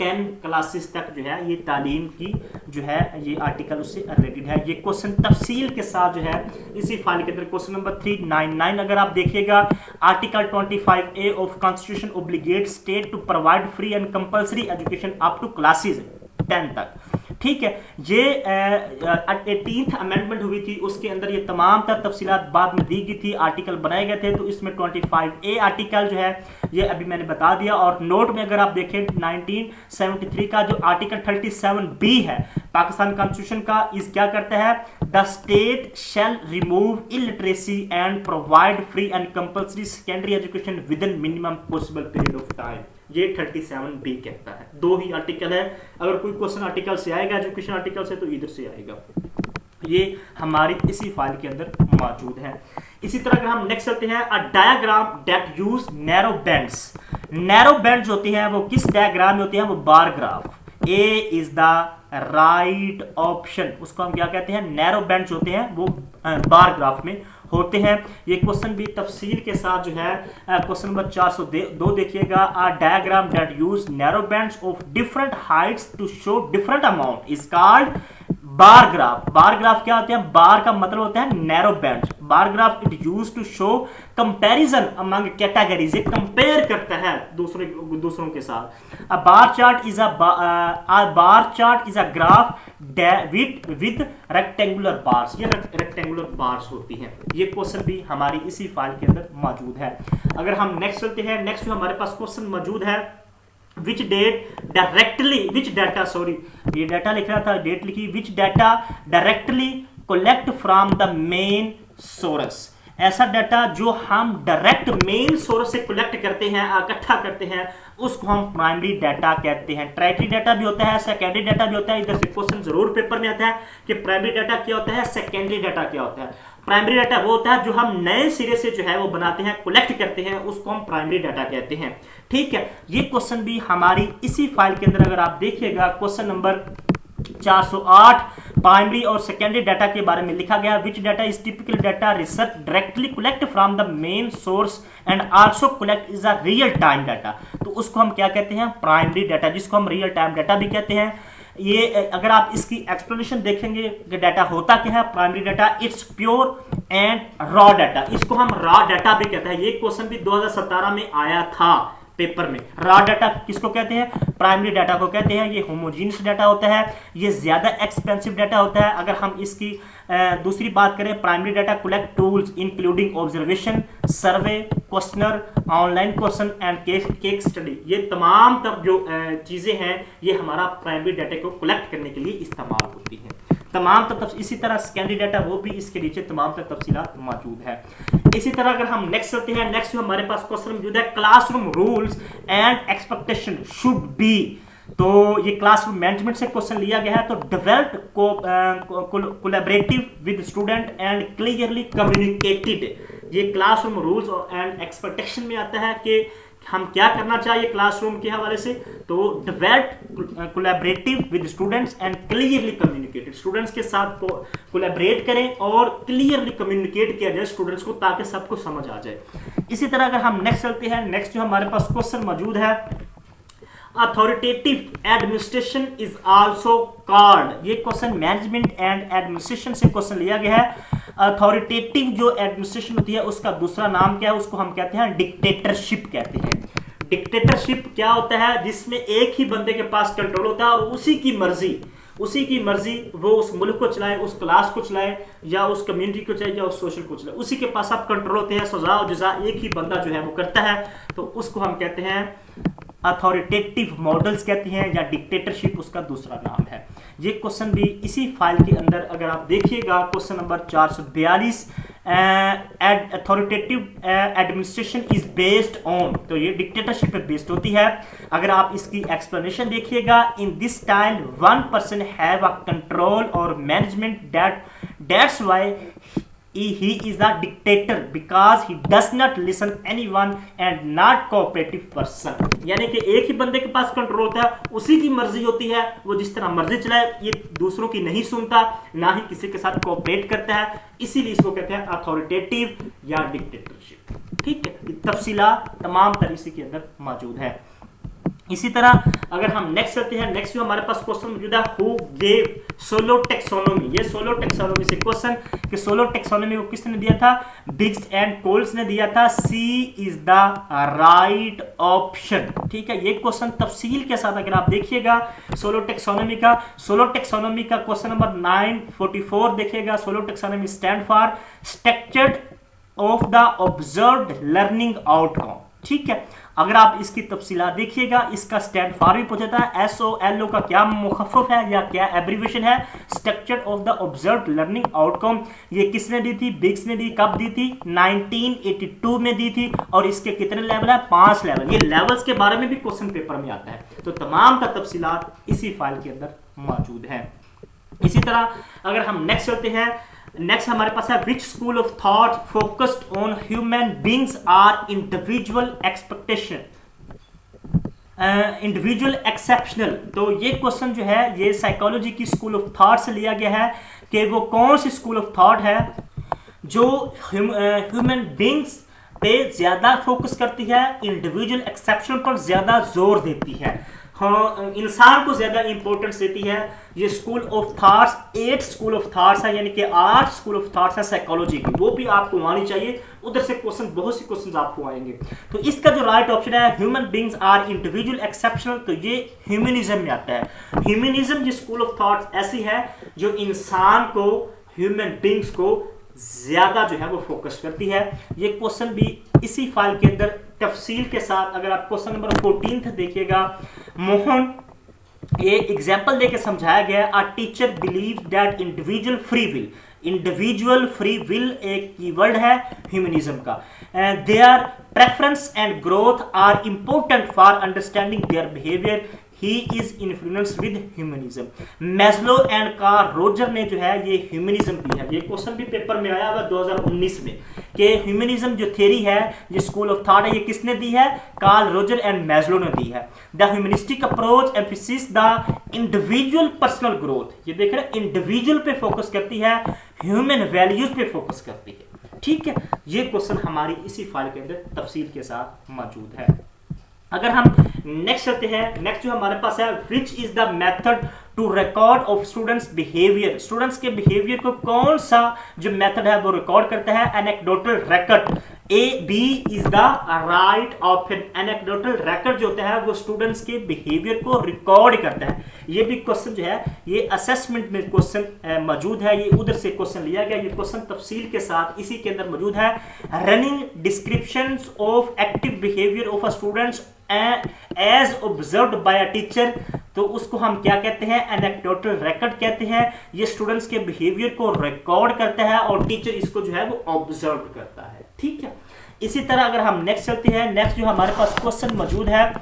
A: 10 classes तक जो है ये तालीम की जो है ये आर्टिकल उससे रिलेटेड है। ये क्वेश्चन तफसील के साथ जो है इसी फाइल के अंदर क्वेश्चन नंबर 399 अगर आप देखिएगा, article 25A of constitution obligate state to provide free and compulsory education up to classes 10 तक। ठीक है, ये 18th अमेंडमेंट हुई थी, उसके अंदर ये तमाम तफसीलात बाद में दी गई थी, आर्टिकल बनाए गए थे। तो इसमें 25A आर्टिकल जो है ये अभी मैंने बता दिया। और नोट में अगर आप देखें 1973 का जो आर्टिकल 37B है पाकिस्तान कॉन्स्टिट्यूशन का, इस क्या करता है, the state shall remove illiteracy and provide free and compulsory secondary education with in minimum possible period of time. ये 37B कहता है। 2 ही आर्टिकल है, अगर कोई क्वेश्चन आर्टिकल से आएगा एजुकेशन आर्टिकल से तो इधर से आएगा। ये हमारी इसी फाइल के अंदर मौजूद है। इसी तरह अगर हम नेक्स्ट चलते हैं, अ diagram that use narrow bands. Narrow bands होती हैं वो किस डायग्राम में होते हैं, वो bar graph. A is the right option, उसको हम क्या कहते हैं, नैरो बैंड्स होते हैं वो बार ग्राफ में होते हैं। ये क्वेश्चन भी तफसील के साथ जो है क्वेश्चन नंबर 402 देखिएगा, a diagram that use narrow bands of different heights to show different amount is called bar graph. Bar graph क्या होते हैं, बार का मतलब होता है narrow band. Bar graph it use to show comparison among categories, ये compare करता है दूसरों के साथ। A bar chart is a graph with rectangular bars, ये रेक्टेंगुलर बार्स होती हैं। ये क्वेश्चन भी हमारी इसी फाइल के अंदर मौजूद है। अगर हम नेक्स्ट चलते हैं, नेक्स्ट जो हमारे पास क्वेश्चन मौजूद है, which data ये डाटा लिख रहा था, डेट लिखी, which data directly collect from the main source ऐसा डाटा जो हम डायरेक्ट मेन सोर्स से कलेक्ट करते हैं, इकट्ठा करते हैं, उसको हम प्राइमरी डाटा कहते हैं। टर्शियरी डाटा भी होता है, सेकेंडरी डाटा भी होता है। इधर से क्वेश्चन जरूर पेपर में आता है कि प्राइमरी डाटा क्या होता है, सेकेंडरी डाटा क्या होता है। प्राइमरी डाटा वो होता है जो हम नए सिरे से जो है वो बनाते हैं, कलेक्ट करते हैं, उसको हम प्राइमरी डाटा कहते हैं। ठीक है, ये क्वेश्चन भी हमारी इसी फाइल के अंदर अगर आप देखिएगा क्वेश्चन नंबर 408 प्राइमरी और सेकेंडरी डाटा के बारे में लिखा गया। Which data is typical data research directly collect from the main source and also collect is a real time data. तो उसको हम क्या कहते हैं, प्राइमरी डाटा, जिसको हम रियल टाइम डाटा भी कहते हैं। ये अगर आप इसकी एक्सप्लेनेशन देखेंगे कि डाटा होता क्या है, primary data it's pure and raw data, इसको हम रॉ डाटा भी कहते हैं। ये क्वेश्चन भी 2017 में आया था पेपर में। रॉ डाटा किसको कहते हैं, प्राइमरी डाटा को कहते हैं। ये होमोजीनियस डाटा होता है, ये ज्यादा एक्सपेंसिव डाटा होता है। अगर हम इसकी दूसरी बात करें, primary data collect tools including observation, survey, questionnaire, online question and case study, ये तमाम तब जो चीजें हैं ये हमारा प्राइमरी डाटा को कलेक्ट करने के लिए इस्तेमाल होती है। तमाम तब इसी तरह सेकेंडरी डाटा वो भी इसके नीचे तमाम तफसीलात मौजूद है। इसी तरह अगर हम नेक्स्ट चलते हैं, नेक्स्ट जो हमारे पास क्वेश्चन मौजूद है, classroom rules and expectation should be. तो ये क्लासरूम मैनेजमेंट से क्वेश्चन लिया गया है। तो developed collaborative with student and clearly communicated, ये क्लासरूम रूल्स एंड एक्सपेक्टेशन में आता है कि हम क्या करना चाहिए क्लासरूम के हवाले से। तो develop collaborative with students and clearly communicated, students के साथ कोलैबोरेट करें और क्लियरली कम्युनिकेट किया जाए स्टूडेंट्स को, ताकि सबको समझ आ जाए। इसी तरह अगर हम नेक्स्ट चलते हैं, नेक्स्ट जो हमारे पास क्वेश्चन मौजूद है, authoritative administration is also called. ये क्वेश्चन मैनेजमेंट एंड एडमिनिस्ट्रेशन से क्वेश्चन लिया गया है। अथॉरिटेटिव जो एडमिनिस्ट्रेशन होती है उसका दूसरा नाम क्या है, उसको हम कहते हैं डिक्टेटरशिप कहते हैं। डिक्टेटरशिप क्या होता है, जिसमें एक ही बंदे के पास कंट्रोल होता है और उसी की मर्जी वो उस मुल्क को चलाए, उस क्लास को चलाए, या उस कम्युनिटी को चलाए, या उस सोशल को चलाए, उसी के पास आप कंट्रोल होते हैं। सजा और जजा एक ही बंदा जो है वो करता है, तो उसको हम कहते हैं अथॉरिटेटिव मॉडल्स कहते हैं, या डिक्टेटरशिप उसका दूसरा नाम है। ये क्वेश्चन भी इसी फाइल के अंदर अगर आप देखिएगा question number 442 authoritative administration is based on, तो ये डिक्टेटरशिप पे बेस्ड होती है। अगर आप इसकी एक्सप्लेनेशन देखिएगा, in this style one person have a control और management that's why he is a dictator because he does not listen anyone and not cooperative person। यानी कि एक ही बंदे के पास कंट्रोल होता है, उसी की मर्जी होती है, वो जिस तरह मर्जी चलाए, ये दूसरों की नहीं सुनता, ना ही किसी के साथ कोऑपरेट करता है, इसीलिए इसको कहते हैं अथॉरिटेटिव या डिक्टेटरशिप। ठीक है, तफसीला तमाम तरीके के अंदर मौजूद है। इसी तरह अगर हम नेक्स्ट चलते हैं, नेक्स्ट जो हमारे पास क्वेश्चन मौजूद है, हु गेव सोलो टेक्सोनोमी। ये सोलो टेक्सोनोमी से क्वेश्चन कि सोलो टेक्सोनोमी को किसने दिया था, बिग्स एंड कोल्स ने दिया था। सी इज द राइट ऑप्शन। ठीक है, ये क्वेश्चन तफसील के साथ अगर आप देखिएगा सोलो टेक्सोनोमी का क्वेश्चन नंबर 944 देखिएगा। Solo taxonomy stand for structured of the observed learning outcome. ठीक है, अगर आप इसकी तफसीला देखिएगा, इसका स्टैंड फॉर भी पूछा था। SOLO का क्या मुखफ़फ़ है या क्या एब्रीविएशन है, structure of the observed learning outcome. ये किसने दी थी, बिग्स ने दी। कब दी थी, 1982 में दी थी। और इसके कितने लेवल है, 5 लेवल। ये लेवल्स के बारे में भी क्वेश्चन पेपर में आता है, तो तमाम का तफसीलात इसी फाइल के अंदर मौजूद है। इसी तरह अगर हम नेक्स्ट चलते हैं, नेक्स्ट हमारे पास है which school of thought focused on human beings are individual expectation individual exceptional. तो ये क्वेश्चन जो है ये साइकोलॉजी की स्कूल ऑफ थॉट से लिया गया है कि वो कौन सी स्कूल ऑफ थॉट है जो ह्यूमन बींग्स पे ज्यादा फोकस करती है, इंडिविजुअल एक्सेप्शन पर ज्यादा जोर देती है, हाँ इंसान को ज्यादा इंपॉर्टेंस देती है। ये school of thoughts 8 school of thoughts है, यानी कि 8 स्कूल ऑफ थॉट्स है साइकोलॉजी की, वो भी आपको आनी चाहिए। उधर से क्वेश्चन बहुत सी क्वेश्चंस आपको आएंगे। तो इसका जो राइट ऑप्शन है human beings are individual exceptional, तो ये ह्यूमनिज्म में आता है। ह्यूमनिज्म ये स्कूल ऑफ थॉट्स ऐसी है जो इंसान को, ह्यूमन बींग्स को ज्यादा जो है वो फोकस करती है। ये क्वेश्चन भी इसी फाइल के अंदर तफसील के साथ, अगर आप क्वेश्चन नंबर 14 देखिएगा, मोहन ये एग्जाम्पल देके समझाया गया। A teacher believe that individual free will, individual free will एक कीवर्ड है ह्यूमनिज्म का। Their preference and growth are important for understanding their behaviour, he is influenced with humanism. Maslow and Carl Roger ने जो है ये humanism दी है। ये question भी पेपर में आया हुआ 2019 में कि ह्यूमनिज्म जो थ्योरी है, ये स्कूल ऑफ थॉट है, ये किसने दी है? कार्ल रोजर एंड मैस्लो ने दी है। The humanistic approach emphasis the individual personal growth. ये देख रहे हैं, इंडिविजुअल पे फोकस करती है, ह्यूमन वैल्यूज पे फोकस करती है। ठीक है, ये क्वेश्चन हमारी इसी फाइल के अंदर तफसील के साथ मौजूद है। अगर हम नेक्स्ट चलते हैं, नेक्स्ट जो हमारे पास है, which is the method to record of students behaviour. Students के बिहेवियर को कौन सा जो मेथड है वो रिकॉर्ड करता है? Anecdotal record. A B is the right option. Anecdotal record जो होता है वो स्टूडेंट्स के बिहेवियर को रिकॉर्ड करता है। ये भी क्वेश्चन जो है ये असेसमेंट में क्वेश्चन मौजूद है, ये उधर से क्वेश्चन लिया गया। ये क्वेश्चन तफसील के साथ इसी के अंदर मौजूद है। Running descriptions of active behaviour of a students as observed by a teacher, तो उसको हम क्या कहते हैं? एनेक्डोटल रिकॉर्ड कहते हैं। ये स्टूडेंट्स के बिहेवियर को रिकॉर्ड करता है और टीचर इसको जो है वो ऑब्जर्व करता है। ठीक है, इसी तरह अगर हम नेक्स्ट चलते हैं, नेक्स्ट जो हमारे पास क्वेश्चन मौजूद है,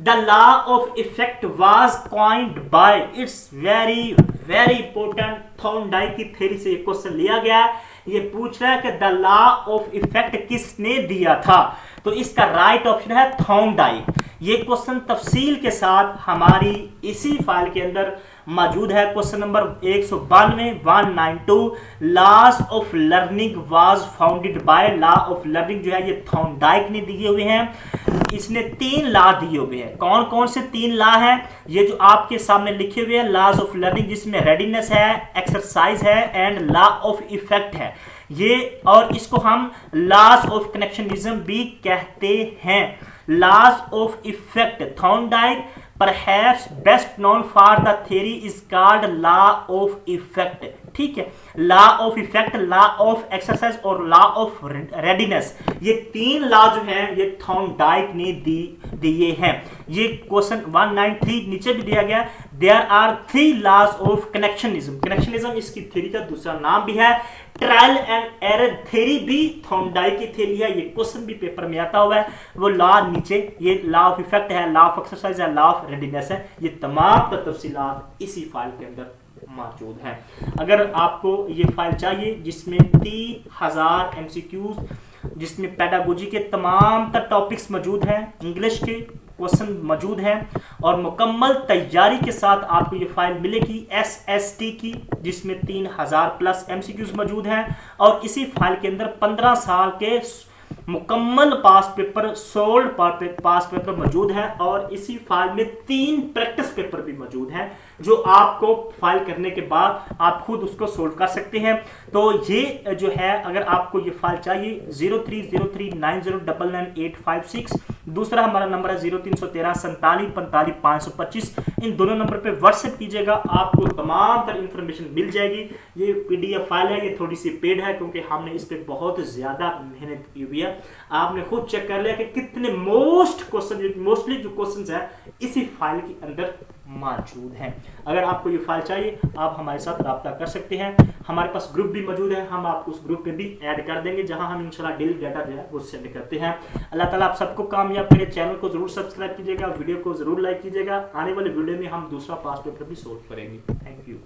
A: the law of effect was coined bye, it's very very important, Thorndike की थ्योरी से ये क्वेश्चन लिया गया है। ये पूछ रहा है कि द लॉ ऑफ इफेक्ट किसने दिया था? तो इसका राइट ऑप्शन है थॉर्नडाइक। ये क्वेश्चन तफसील के साथ हमारी इसी फाइल के अंदर मौजूद है। Question number 192 laws of learning was founded by. Law of learning जो है ये थॉर्नडाइक ने दिए हुए हैं। इसने 3 लॉ दिए हुए हैं। कौन कौन से 3 लॉ हैं? ये जो आपके सामने लिखे हुए हैं, लॉज ऑफ लर्निंग, जिसमें रेडीनेस है, एक्सरसाइज है एंड लॉ ऑफ इफेक्ट है ये, और इसको हम लॉज ऑफ कनेक्शनिज्म भी कहते हैं। Laws of effect, Thorndike perhaps best known for the theory is called law of effect। ठीक है, law of effect, law of exercise और लॉ ऑफ रेडीनेस, ये 3 लॉ जो हैं ये थॉर्नडाइक ने दिए हैं। ये क्वेश्चन 193 नीचे भी दिया गया। There are 3 laws of connectionism. Connectionism इसकी थ्योरी का दूसरा नाम भी है। ट्रायल एंड एरर थ्योरी भी थॉर्नडाइक की थ्योरी है। ये क्वेश्चन भी पेपर में आता हुआ है। वो लॉ नीचे, ये लॉ ऑफ इफेक्ट है, लॉ ऑफ एक्सरसाइज है, लॉ ऑफ रेडीनेस है। ये तमाम तफसीलात इसी फाइल के अंदर मौजूद है। अगर आपको ये फाइल चाहिए जिसमें 3000 MCQs, जिसमें पेडागोजी के तमाम टॉपिक्स मौजूद हैं, इंग्लिश के क्वेश्चन मौजूद हैं और मुकम्मल तैयारी के साथ आपको ये फाइल मिलेगी SST की, जिसमें 3000+ MCQs मौजूद हैं। और इसी फाइल के अंदर 15 साल के मुकम्मल पास पेपर, सोल्ड पास पेपर मौजूद है और इसी फाइल में 3 प्रैक्टिस पेपर भी मौजूद हैं जो आपको फाइल करने के बाद आप खुद उसको सोल्व कर सकते हैं। तो ये जो है, अगर आपको ये फाइल चाहिए 030390999856, दूसरा हमारा नंबर है 0313 47 45 525। इन दोनों नंबर पे व्हाट्सएप कीजिएगा, आपको तमाम तर इंफॉर्मेशन मिल जाएगी। ये PDF फाइल है, ये थोड़ी सी पेड है क्योंकि हमने इस पे बहुत ज्यादा मेहनत की हुई है। आपने खुद चेक कर लिया कि कितने मोस्टली जो क्वेश्चन है इसी फाइल के अंदर मौजूद हैं। अगर आपको ये फाइल चाहिए आप हमारे साथ रब्ता कर सकते हैं। हमारे पास ग्रुप भी मौजूद है, हम आपको उस ग्रुप में भी ऐड कर देंगे जहां हम इंशाल्लाह डेली डाटा जो है वो सेंड करते हैं। अल्लाह ताला आप सबको कामयाब करे। चैनल को जरूर सब्सक्राइब कीजिएगा, वीडियो को जरूर लाइक कीजिएगा। आने वाले वीडियो में हम दूसरा पास पेपर भी सोल्व करेंगे। Thank you.